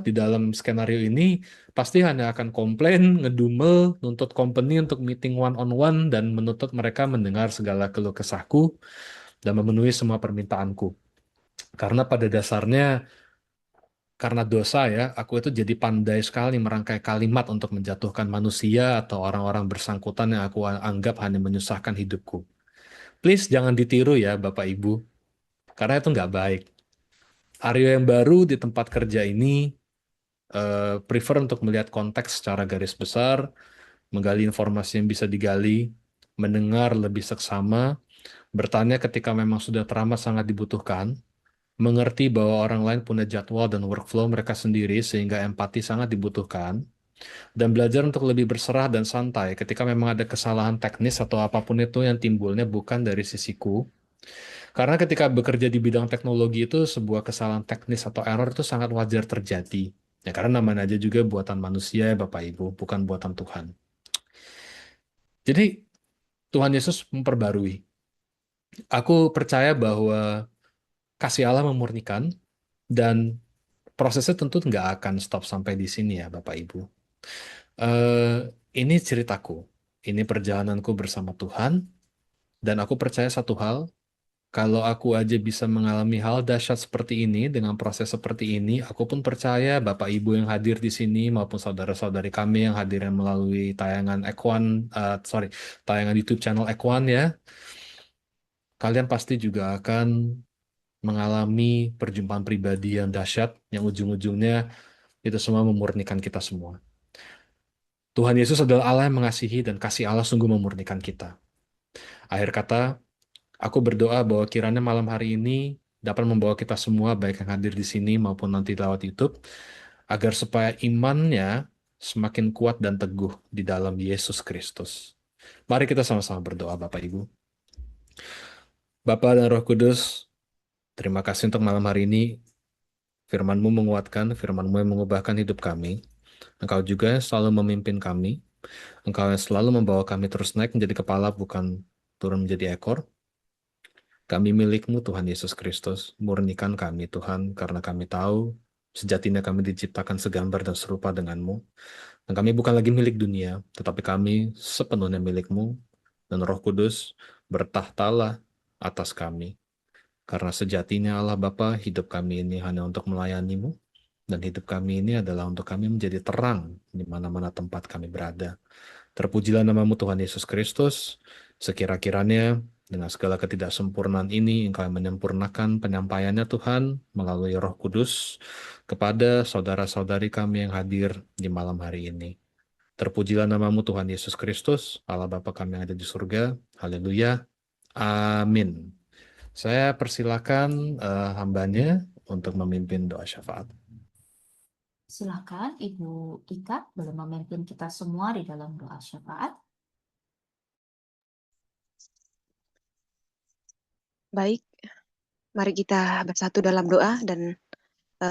di dalam skenario ini pasti hanya akan komplain, ngedumel, nuntut company untuk meeting one on one dan menuntut mereka mendengar segala keluh kesahku dan memenuhi semua permintaanku. Karena pada dasarnya karena dosa ya, aku itu jadi pandai sekali merangkai kalimat untuk menjatuhkan manusia atau orang-orang bersangkutan yang aku anggap hanya menyusahkan hidupku. Please jangan ditiru ya Bapak Ibu, karena itu nggak baik. Aryo yang baru di tempat kerja ini prefer untuk melihat konteks secara garis besar, menggali informasi yang bisa digali, mendengar lebih seksama, bertanya ketika memang sudah teramat sangat dibutuhkan, mengerti bahwa orang lain punya jadwal dan workflow mereka sendiri sehingga empati sangat dibutuhkan, dan belajar untuk lebih berserah dan santai ketika memang ada kesalahan teknis atau apapun itu yang timbulnya bukan dari sisiku. Karena ketika bekerja di bidang teknologi itu sebuah kesalahan teknis atau error itu sangat wajar terjadi. Ya karena namanya aja juga buatan manusia ya Bapak Ibu, bukan buatan Tuhan. Jadi Tuhan Yesus memperbarui. Aku percaya bahwa kasih Allah memurnikan dan prosesnya tentu nggak akan stop sampai di sini ya Bapak Ibu. Eh, ini ceritaku, ini perjalananku bersama Tuhan, dan aku percaya satu hal, kalau aku aja bisa mengalami hal dahsyat seperti ini dengan proses seperti ini, aku pun percaya Bapak Ibu yang hadir di sini maupun saudara-saudari kami yang hadir melalui tayangan Ekwan, tayangan YouTube channel Ekwan ya, kalian pasti juga akan mengalami perjumpaan pribadi yang dahsyat, yang ujung-ujungnya itu semua memurnikan kita semua. Tuhan Yesus adalah Allah yang mengasihi dan kasih Allah sungguh memurnikan kita. Akhir kata, aku berdoa bahwa kiranya malam hari ini dapat membawa kita semua, baik yang hadir di sini maupun nanti lewat YouTube, agar supaya imannya semakin kuat dan teguh di dalam Yesus Kristus. Mari kita sama-sama berdoa, Bapak Ibu. Bapa dan Roh Kudus, terima kasih untuk malam hari ini. Firman-Mu menguatkan, Firman-Mu yang mengubahkan hidup kami. Engkau juga yang selalu memimpin kami. Engkau yang selalu membawa kami terus naik menjadi kepala, bukan turun menjadi ekor. Kami milik-Mu, Tuhan Yesus Kristus. Murnikan kami, Tuhan, karena kami tahu sejatinya kami diciptakan segambar dan serupa dengan-Mu. Dan kami bukan lagi milik dunia, tetapi kami sepenuhnya milik-Mu. Dan Roh Kudus bertahtalah atas kami. Karena sejatinya Allah Bapa, hidup kami ini hanya untuk melayani-Mu. Dan hidup kami ini adalah untuk kami menjadi terang di mana-mana tempat kami berada. Terpujilah nama-Mu Tuhan Yesus Kristus. Sekira-kiranya Dengan segala ketidaksempurnaan ini, Engkau yang menyempurnakan penyampaiannya Tuhan melalui Roh Kudus kepada saudara-saudari kami yang hadir di malam hari ini. Terpujilah namamu Tuhan Yesus Kristus, Allah Bapa kami yang ada di surga. Haleluya. Amin. Saya persilakan hambanya untuk memimpin doa syafaat. Silakan Ibu Ika boleh memimpin kita semua di dalam doa syafaat. Baik, mari kita bersatu dalam doa dan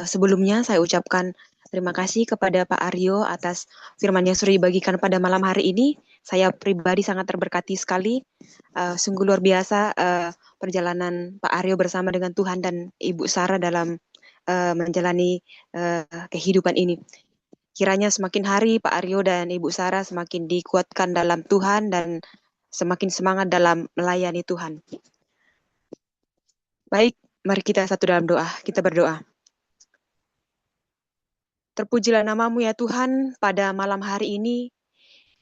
sebelumnya saya ucapkan terima kasih kepada Pak Aryo atas firman yang sudah dibagikan pada malam hari ini. Saya pribadi sangat terberkati sekali. Sungguh luar biasa perjalanan Pak Aryo bersama dengan Tuhan dan Ibu Sarah dalam menjalani kehidupan ini. Kiranya semakin hari Pak Aryo dan Ibu Sarah semakin dikuatkan dalam Tuhan dan semakin semangat dalam melayani Tuhan. Baik, mari kita satu dalam doa. Kita berdoa. Terpujilah namamu ya Tuhan, pada malam hari ini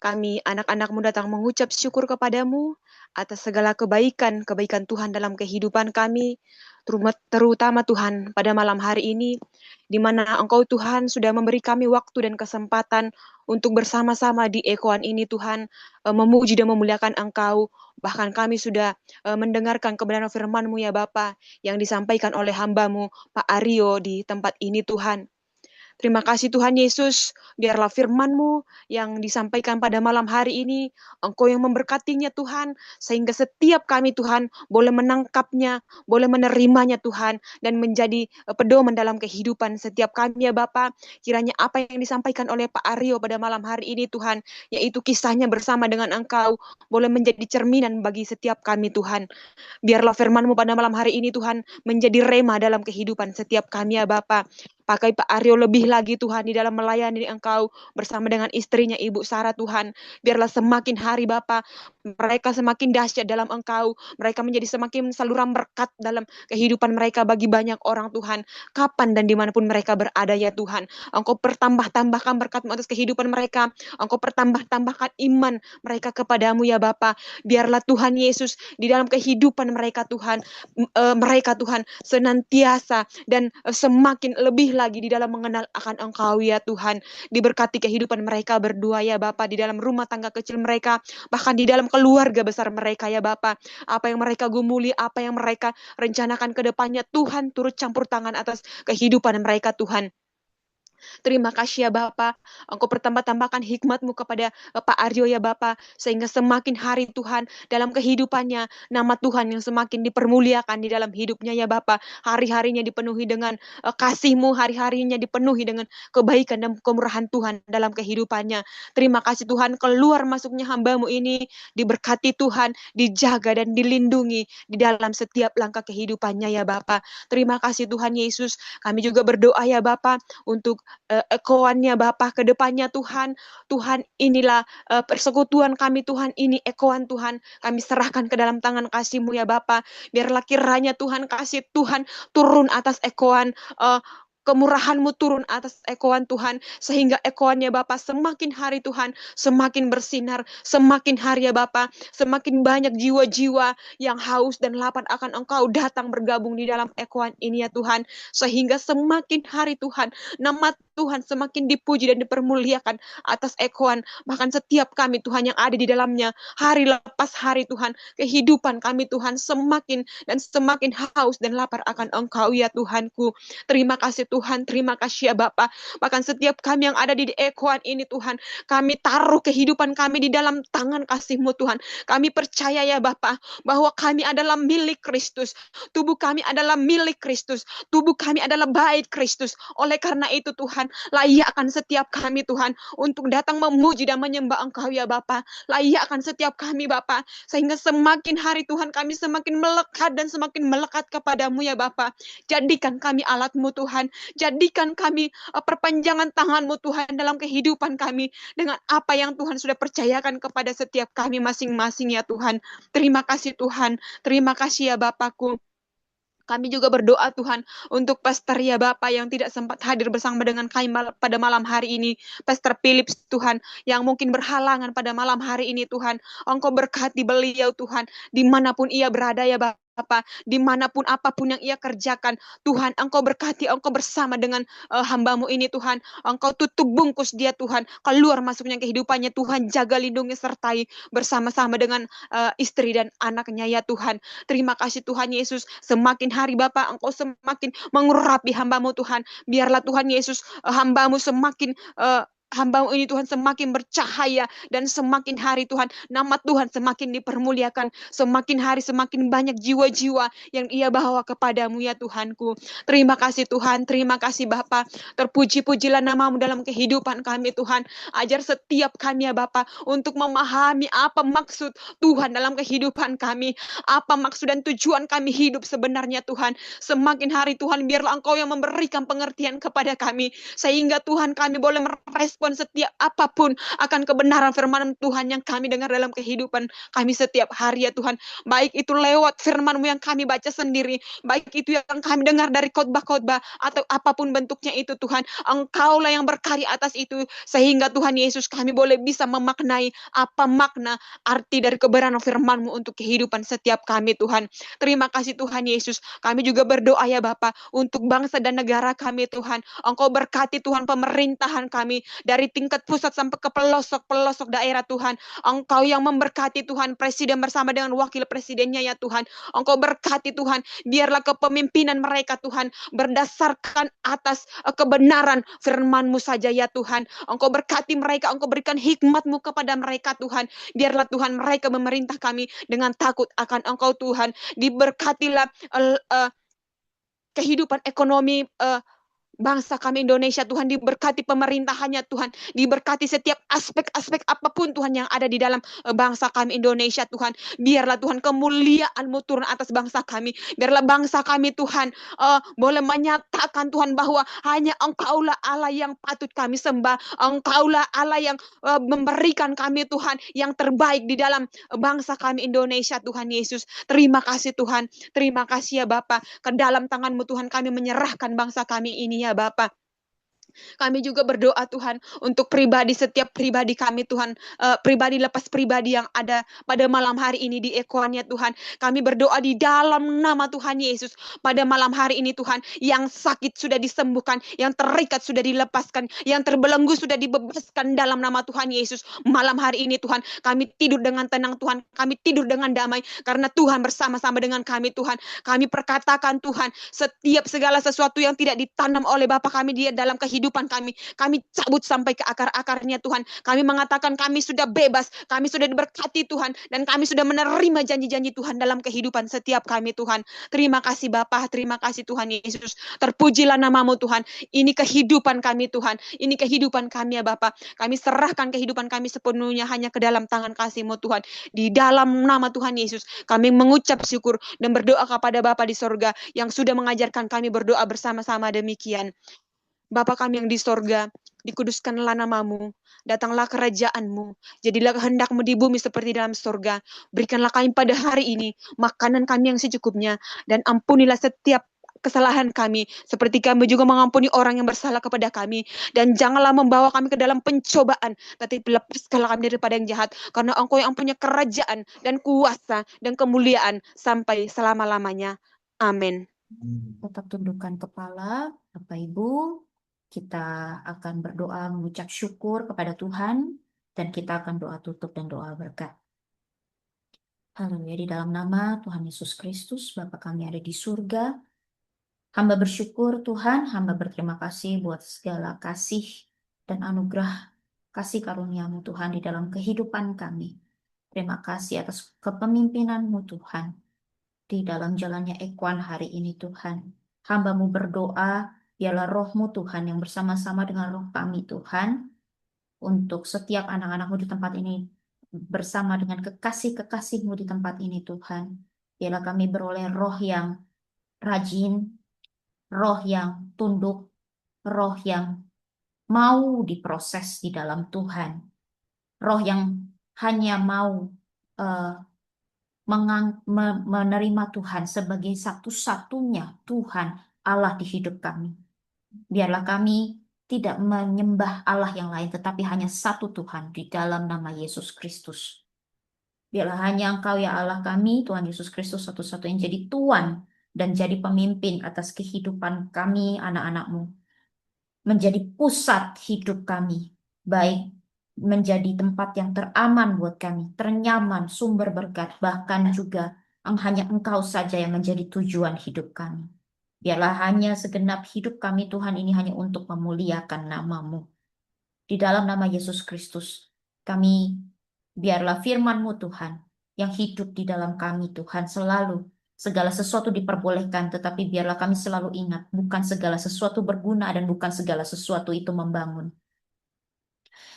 kami anak-anak-Mu datang mengucap syukur kepadamu atas segala kebaikan Tuhan dalam kehidupan kami, terutama Tuhan pada malam hari ini, di mana Engkau Tuhan sudah memberi kami waktu dan kesempatan untuk bersama-sama di ekoan ini Tuhan, memuji dan memuliakan Engkau. Bahkan kami sudah mendengarkan kebenaran firman-Mu ya Bapa, yang disampaikan oleh hamba-Mu Pak Aryo di tempat ini Tuhan. Terima kasih Tuhan Yesus, biarlah firman-Mu yang disampaikan pada malam hari ini, Engkau yang memberkatinya Tuhan, sehingga setiap kami Tuhan boleh menangkapnya, boleh menerimanya Tuhan, dan menjadi pedoman dalam kehidupan setiap kami ya Bapa. Kiranya apa yang disampaikan oleh Pak Aryo pada malam hari ini Tuhan, yaitu kisahnya bersama dengan Engkau, boleh menjadi cerminan bagi setiap kami Tuhan. Biarlah firman-Mu pada malam hari ini Tuhan, menjadi rema dalam kehidupan setiap kami ya Bapa. Pakai Pak Aryo lebih lagi Tuhan di dalam melayani Engkau bersama dengan istrinya Ibu Sarah Tuhan. Biarlah semakin hari Bapa, mereka semakin dahsyat dalam Engkau. Mereka menjadi semakin saluran berkat dalam kehidupan mereka bagi banyak orang Tuhan. Kapan dan dimanapun mereka berada ya Tuhan. Engkau pertambah-tambahkan berkat-Mu atas kehidupan mereka. Engkau pertambah-tambahkan iman mereka kepadamu ya Bapa. Biarlah Tuhan Yesus di dalam kehidupan mereka Tuhan, mereka Tuhan senantiasa dan semakin lebih lagi di dalam mengenal akan Engkau ya Tuhan. Diberkati kehidupan mereka berdua ya Bapa, di dalam rumah tangga kecil mereka, bahkan di dalam keluarga besar mereka ya Bapa. Apa yang mereka gumuli, apa yang mereka rencanakan ke depannya, Tuhan turut campur tangan atas kehidupan mereka Tuhan. Terima kasih ya Bapa, Engkau pertambah-tambahkan hikmat-Mu kepada Pak Aryo ya Bapa, sehingga semakin hari Tuhan dalam kehidupannya, nama Tuhan yang semakin dipermuliakan di dalam hidupnya ya Bapa. Hari-harinya dipenuhi dengan kasih-Mu, hari-harinya dipenuhi dengan kebaikan dan kemurahan Tuhan dalam kehidupannya. Terima kasih Tuhan, keluar masuknya hamba-Mu ini diberkati Tuhan, dijaga dan dilindungi di dalam setiap langkah kehidupannya ya Bapa. Terima kasih Tuhan Yesus. Kami juga berdoa ya Bapa untuk ekoannya Bapa ke depannya Tuhan. Tuhan inilah persekutuan kami Tuhan, ini ekoan Tuhan. Kami serahkan ke dalam tangan kasih-Mu ya Bapa. Biarlah kiranya Tuhan kasih Tuhan turun atas ekoan, kemurahan-Mu turun atas ekoan Tuhan, sehingga ekoannya Bapa semakin hari Tuhan, semakin bersinar, semakin hari ya Bapa, semakin banyak jiwa-jiwa yang haus dan lapar akan Engkau datang bergabung di dalam ekoan ini ya Tuhan, sehingga semakin hari Tuhan, nama Tuhan semakin dipuji dan dipermuliakan atas ekoan, bahkan setiap kami Tuhan yang ada di dalamnya, hari lepas hari Tuhan, kehidupan kami Tuhan semakin dan semakin haus dan lapar akan Engkau ya Tuhanku. Terima kasih Tuhan, terima kasih ya Bapa. Bahkan setiap kami yang ada di ekoan ini Tuhan, kami taruh kehidupan kami di dalam tangan kasih-Mu Tuhan. Kami percaya ya Bapa, bahwa kami adalah milik Kristus. Tubuh kami adalah milik Kristus. Tubuh kami adalah bait Kristus. Oleh karena itu Tuhan, layakkan setiap kami Tuhan untuk datang memuji dan menyembah Engkau ya Bapa. Layakkan setiap kami Bapa, sehingga semakin hari Tuhan kami semakin melekat dan semakin melekat kepadamu ya Bapa. Jadikan kami alat-Mu Tuhan. Jadikan kami perpanjangan tangan-Mu Tuhan dalam kehidupan kami, dengan apa yang Tuhan sudah percayakan kepada setiap kami masing-masing ya Tuhan. Terima kasih Tuhan. Terima kasih ya Bapakku. Kami juga berdoa Tuhan untuk Pastor ya Bapak yang tidak sempat hadir bersama dengan kami pada malam hari ini. Pastor Philips Tuhan yang mungkin berhalangan pada malam hari ini Tuhan. Engkau berkati beliau Tuhan dimanapun ia berada ya Bapak. Dimanapun apapun yang ia kerjakan Tuhan Engkau berkati, Engkau bersama dengan hamba-Mu ini Tuhan. Engkau tutup bungkus dia Tuhan. Keluar masuknya kehidupannya Tuhan. Jaga lindungi sertai bersama-sama dengan istri dan anaknya ya Tuhan. Terima kasih Tuhan Yesus. Semakin hari Bapak Engkau semakin mengurapi hamba-Mu Tuhan. Biarlah Tuhan Yesus hamba-Mu semakin hamba-Mu ini Tuhan semakin bercahaya dan semakin hari Tuhan nama Tuhan semakin dipermuliakan. Semakin hari semakin banyak jiwa-jiwa yang ia bawa kepadamu ya Tuhanku. Terima kasih Tuhan. Terima kasih Bapak. Terpuji-pujilah nama-Mu dalam kehidupan kami Tuhan. Ajar setiap kami ya Bapak untuk memahami apa maksud Tuhan dalam kehidupan kami. Apa maksud dan tujuan kami hidup sebenarnya Tuhan. Semakin hari Tuhan biarlah Engkau yang memberikan pengertian kepada kami. Sehingga Tuhan kami boleh merespon setiap apapun akan kebenaran firman Tuhan yang kami dengar dalam kehidupan kami setiap hari ya Tuhan. Baik itu lewat firman-Mu yang kami baca sendiri. Baik itu yang kami dengar dari khotbah-khotbah atau apapun bentuknya itu Tuhan. Engkaulah yang berkarya atas itu. Sehingga Tuhan Yesus kami boleh bisa memaknai apa makna arti dari kebenaran firman-Mu untuk kehidupan setiap kami Tuhan. Terima kasih Tuhan Yesus. Kami juga berdoa ya Bapa untuk bangsa dan negara kami Tuhan. Engkau berkati Tuhan pemerintahan kami dari tingkat pusat sampai ke pelosok-pelosok daerah Tuhan. Engkau yang memberkati Tuhan presiden bersama dengan wakil presidennya ya Tuhan. Engkau berkati Tuhan. Biarlah kepemimpinan mereka Tuhan berdasarkan atas kebenaran firman-Mu saja ya Tuhan. Engkau berkati mereka. Engkau berikan hikmat-Mu kepada mereka Tuhan. Biarlah Tuhan mereka memerintah kami dengan takut akan Engkau Tuhan. Diberkatilah kehidupan ekonomi bangsa kami Indonesia Tuhan, diberkati pemerintahannya Tuhan, diberkati setiap aspek-aspek apapun Tuhan yang ada di dalam bangsa kami Indonesia Tuhan. Biarlah Tuhan kemuliaan-Mu turun atas bangsa kami. Biarlah bangsa kami Tuhan boleh menyatakan Tuhan bahwa hanya Engkaulah Allah yang patut kami sembah. Engkaulah Allah yang memberikan kami Tuhan yang terbaik di dalam bangsa kami Indonesia Tuhan Yesus. Terima kasih Tuhan. Terima kasih ya Bapa. Ke dalam tangan-Mu Tuhan kami menyerahkan bangsa kami ini ya Bapa. Kami juga berdoa Tuhan untuk pribadi setiap pribadi kami Tuhan, pribadi lepas pribadi yang ada pada malam hari ini di Ekoannya Tuhan. Kami berdoa di dalam nama Tuhan Yesus pada malam hari ini Tuhan, yang sakit sudah disembuhkan, yang terikat sudah dilepaskan, yang terbelenggu sudah dibebaskan dalam nama Tuhan Yesus. Malam hari ini Tuhan, kami tidur dengan tenang Tuhan, kami tidur dengan damai karena Tuhan bersama-sama dengan kami Tuhan. Kami perkatakan Tuhan, setiap segala sesuatu yang tidak ditanam oleh Bapa kami di dalam kehidupan kami cabut sampai ke akar-akarnya Tuhan. Kami mengatakan kami sudah bebas, kami sudah diberkati Tuhan, dan kami sudah menerima janji-janji Tuhan dalam kehidupan setiap kami Tuhan. Terima kasih Bapa, terima kasih Tuhan Yesus. Terpujilah nama-Mu Tuhan. Ini kehidupan kami Tuhan, ini kehidupan kami ya Bapa. Kami serahkan kehidupan kami sepenuhnya hanya ke dalam tangan kasih-Mu Tuhan. Di dalam nama Tuhan Yesus, kami mengucap syukur dan berdoa kepada Bapa di sorga yang sudah mengajarkan kami berdoa bersama-sama demikian. Bapa kami yang di sorga, dikuduskanlah nama-Mu, datanglah kerajaan-Mu, jadilah kehendak-Mu di bumi seperti dalam sorga. Berikanlah kami pada hari ini makanan kami yang secukupnya, dan ampunilah setiap kesalahan kami, seperti kami juga mengampuni orang yang bersalah kepada kami. Dan janganlah membawa kami ke dalam pencobaan, tapi lepaskanlah kami daripada yang jahat, karena Engkau yang punya kerajaan dan kuasa dan kemuliaan sampai selama-lamanya. Amin. Tetap tundukkan kepala, Bapak Ibu. Kita akan berdoa mengucap syukur kepada Tuhan, dan kita akan doa tutup dan doa berkat. Haleluya, di dalam nama Tuhan Yesus Kristus, Bapa kami ada di surga. Hamba bersyukur Tuhan, hamba berterima kasih buat segala kasih dan anugerah kasih karunia-Mu Tuhan di dalam kehidupan kami. Terima kasih atas kepemimpinan-Mu Tuhan di dalam jalannya Ekuan hari ini Tuhan. Hamba-Mu berdoa, biarlah Roh-Mu Tuhan yang bersama-sama dengan roh kami Tuhan, untuk setiap anak-anak-Mu di tempat ini, bersama dengan kekasih-kekasih-Mu di tempat ini Tuhan. Biarlah kami beroleh roh yang rajin, roh yang tunduk, roh yang mau diproses di dalam Tuhan. Roh yang hanya mau menerima Tuhan sebagai satu-satunya Tuhan Allah di hidup kami. Biarlah kami tidak menyembah Allah yang lain, tetapi hanya satu Tuhan di dalam nama Yesus Kristus. Biarlah hanya Engkau ya Allah kami, Tuhan Yesus Kristus satu-satunya jadi Tuhan dan jadi pemimpin atas kehidupan kami, anak-anak-Mu. Menjadi pusat hidup kami, baik menjadi tempat yang teraman buat kami, ternyaman, sumber berkat, bahkan juga hanya Engkau saja yang menjadi tujuan hidup kami. Biarlah hanya segenap hidup kami Tuhan ini hanya untuk memuliakan nama-Mu. Di dalam nama Yesus Kristus, kami biarlah firman-Mu Tuhan yang hidup di dalam kami Tuhan selalu. Segala sesuatu diperbolehkan, tetapi biarlah kami selalu ingat, bukan segala sesuatu berguna dan bukan segala sesuatu itu membangun.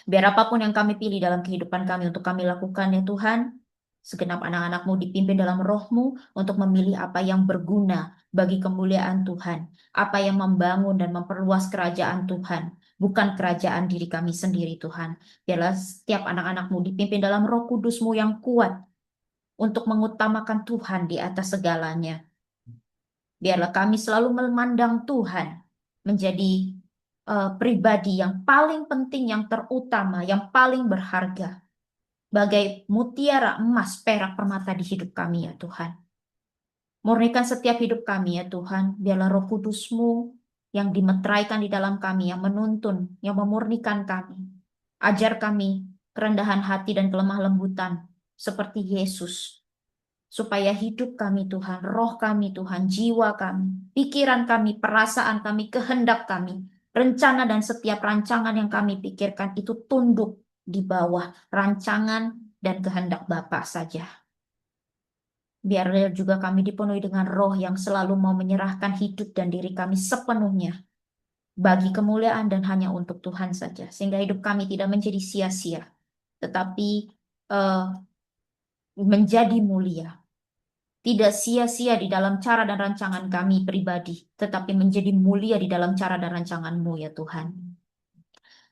Biar apapun yang kami pilih dalam kehidupan kami untuk kami lakukan ya Tuhan, segenap anak-anak-Mu dipimpin dalam roh-Mu untuk memilih apa yang berguna bagi kemuliaan Tuhan, apa yang membangun dan memperluas kerajaan Tuhan, bukan kerajaan diri kami sendiri Tuhan. Biarlah setiap anak-anak-Mu dipimpin dalam Roh Kudus-Mu yang kuat untuk mengutamakan Tuhan di atas segalanya. Biarlah kami selalu memandang Tuhan menjadi pribadi yang paling penting, yang terutama, yang paling berharga. Bagai mutiara, emas, perak, permata di hidup kami ya Tuhan. Murnikan setiap hidup kami ya Tuhan. Biarlah Roh Kudus-Mu yang dimeteraikan di dalam kami, yang menuntun, yang memurnikan kami. Ajar kami kerendahan hati dan kelemah lembutan seperti Yesus. Supaya hidup kami Tuhan, roh kami Tuhan, jiwa kami, pikiran kami, perasaan kami, kehendak kami, rencana dan setiap rancangan yang kami pikirkan itu tunduk di bawah rancangan dan kehendak Bapa saja. Biar juga kami dipenuhi dengan roh yang selalu mau menyerahkan hidup dan diri kami sepenuhnya bagi kemuliaan dan hanya untuk Tuhan saja. Sehingga hidup kami tidak menjadi sia-sia, tetapi menjadi mulia. Tidak sia-sia di dalam cara dan rancangan kami pribadi, tetapi menjadi mulia di dalam cara dan rancangan-Mu ya Tuhan.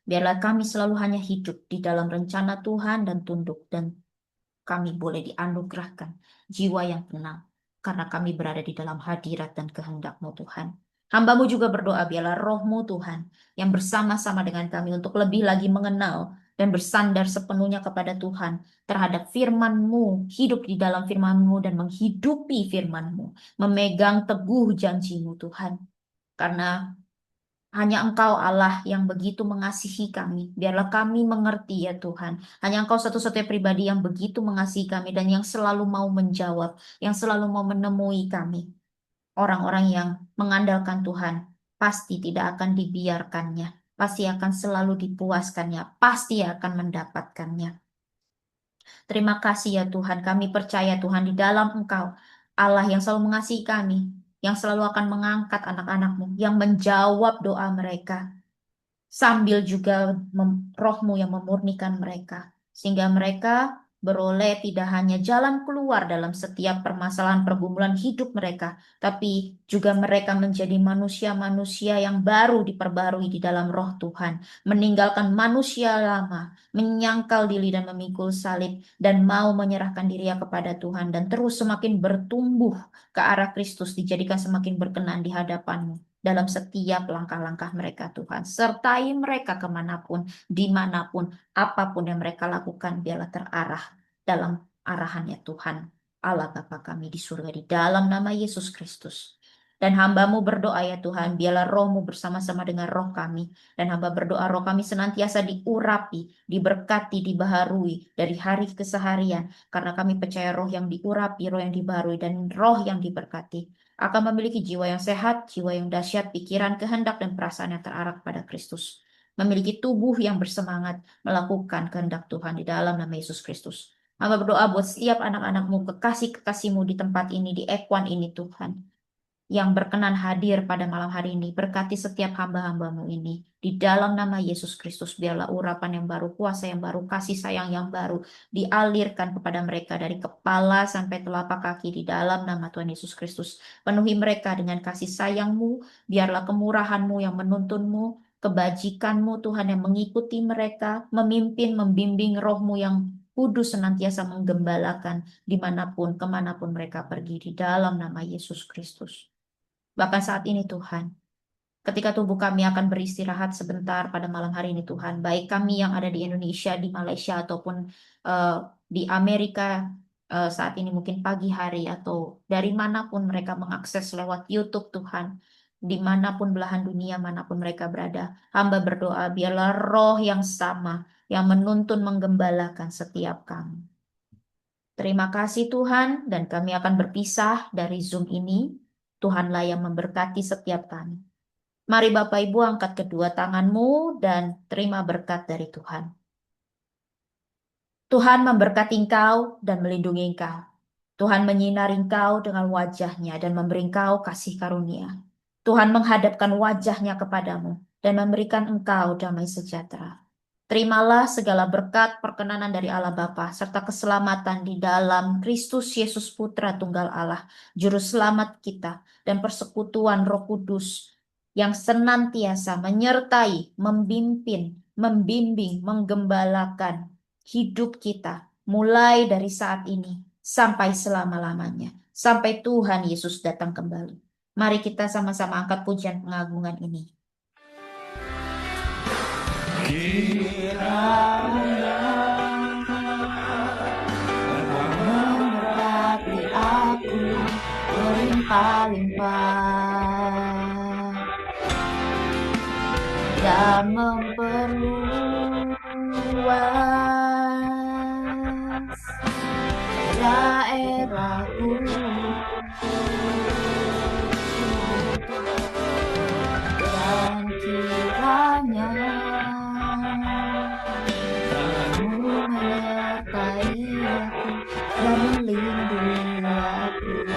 Biarlah kami selalu hanya hidup di dalam rencana Tuhan dan tunduk, dan kami boleh dianugerahkan jiwa yang tenang, karena kami berada di dalam hadirat dan kehendak-Mu Tuhan. Hamba-Mu juga berdoa, biarlah roh-Mu Tuhan yang bersama-sama dengan kami untuk lebih lagi mengenal dan bersandar sepenuhnya kepada Tuhan terhadap firman-Mu, hidup di dalam firman-Mu dan menghidupi firman-Mu, memegang teguh janji-Mu Tuhan. Karena hanya Engkau Allah yang begitu mengasihi kami. Biarlah kami mengerti ya Tuhan. Hanya Engkau satu-satunya pribadi yang begitu mengasihi kami dan yang selalu mau menjawab, yang selalu mau menemui kami. Orang-orang yang mengandalkan Tuhan pasti tidak akan dibiarkannya. Pasti akan selalu dipuaskannya, pasti akan mendapatkannya. Terima kasih ya Tuhan, kami percaya Tuhan di dalam Engkau, Allah yang selalu mengasihi kami, yang selalu akan mengangkat anak-anak-Mu, yang menjawab doa mereka, sambil juga roh-Mu yang memurnikan mereka, sehingga mereka beroleh tidak hanya jalan keluar dalam setiap permasalahan pergumulan hidup mereka, tapi juga mereka menjadi manusia-manusia yang baru diperbarui di dalam roh Tuhan, meninggalkan manusia lama, menyangkal diri dan memikul salib, dan mau menyerahkan dirinya kepada Tuhan, dan terus semakin bertumbuh ke arah Kristus, dijadikan semakin berkenan di hadapan-Mu dalam setiap langkah-langkah mereka Tuhan. Sertai mereka kemanapun, dimanapun, apapun yang mereka lakukan, biarlah terarah dalam arahannya Tuhan Allah Bapa kami di surga di dalam nama Yesus Kristus. Dan hamba-Mu berdoa ya Tuhan, biarlah roh-Mu bersama-sama dengan roh kami. Dan hamba berdoa roh kami senantiasa diurapi, diberkati, dibaharui dari hari ke seharian. Karena kami percaya roh yang diurapi, roh yang dibaharui, dan roh yang diberkati akan memiliki jiwa yang sehat, jiwa yang dahsyat, pikiran, kehendak, dan perasaan yang terarah kepada Kristus. Memiliki tubuh yang bersemangat melakukan kehendak Tuhan di dalam nama Yesus Kristus. Hamba berdoa buat setiap anak-anak-Mu, kekasih-kekasih-Mu di tempat ini, di Ekwan ini Tuhan, yang berkenan hadir pada malam hari ini. Berkati setiap hamba-hamba-Mu ini. Di dalam nama Yesus Kristus, biarlah urapan yang baru, kuasa yang baru, kasih sayang yang baru dialirkan kepada mereka dari kepala sampai telapak kaki di dalam nama Tuhan Yesus Kristus. Penuhi mereka dengan kasih sayang-Mu, biarlah kemurahan-Mu yang menuntun-Mu, kebajikan-Mu Tuhan yang mengikuti mereka, memimpin, membimbing roh-Mu yang Kudus senantiasa menggembalakan dimanapun, kemanapun mereka pergi di dalam nama Yesus Kristus. Bahkan saat ini Tuhan, ketika tubuh kami akan beristirahat sebentar pada malam hari ini Tuhan, baik kami yang ada di Indonesia, di Malaysia, ataupun di Amerika saat ini mungkin pagi hari, atau dari manapun mereka mengakses lewat YouTube Tuhan, dimanapun belahan dunia, manapun mereka berada, hamba berdoa biarlah roh yang sama yang menuntun menggembalakan setiap kami. Terima kasih Tuhan, dan kami akan berpisah dari Zoom ini. Tuhanlah yang memberkati setiap kami. Mari Bapak Ibu angkat kedua tanganmu dan terima berkat dari Tuhan. Tuhan memberkati engkau dan melindungi engkau. Tuhan menyinari engkau dengan wajah-Nya dan memberi engkau kasih karunia. Tuhan menghadapkan wajah-Nya kepadamu dan memberikan engkau damai sejahtera. Terimalah segala berkat perkenanan dari Allah Bapa serta keselamatan di dalam Kristus Yesus Putra Tunggal Allah, Juru Selamat kita, dan persekutuan Roh Kudus yang senantiasa menyertai, membimbing, menggembalakan hidup kita mulai dari saat ini sampai selama-lamanya, sampai Tuhan Yesus datang kembali. Mari kita sama-sama angkat pujian pengagungan ini. Memberkati aku berlimpah-limpah dan memperluas daerahku, dan kiranya Tangan-Mu menyertai aku dan melindungi aku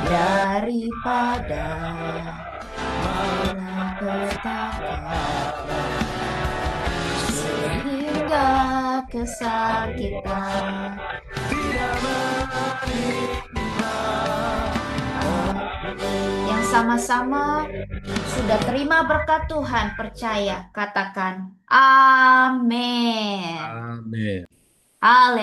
daripada malapetaka sehingga kesakitan tidak menimpa. Yang sama-sama sudah terima berkat Tuhan, percaya, katakan amin. Amin. Haleluya.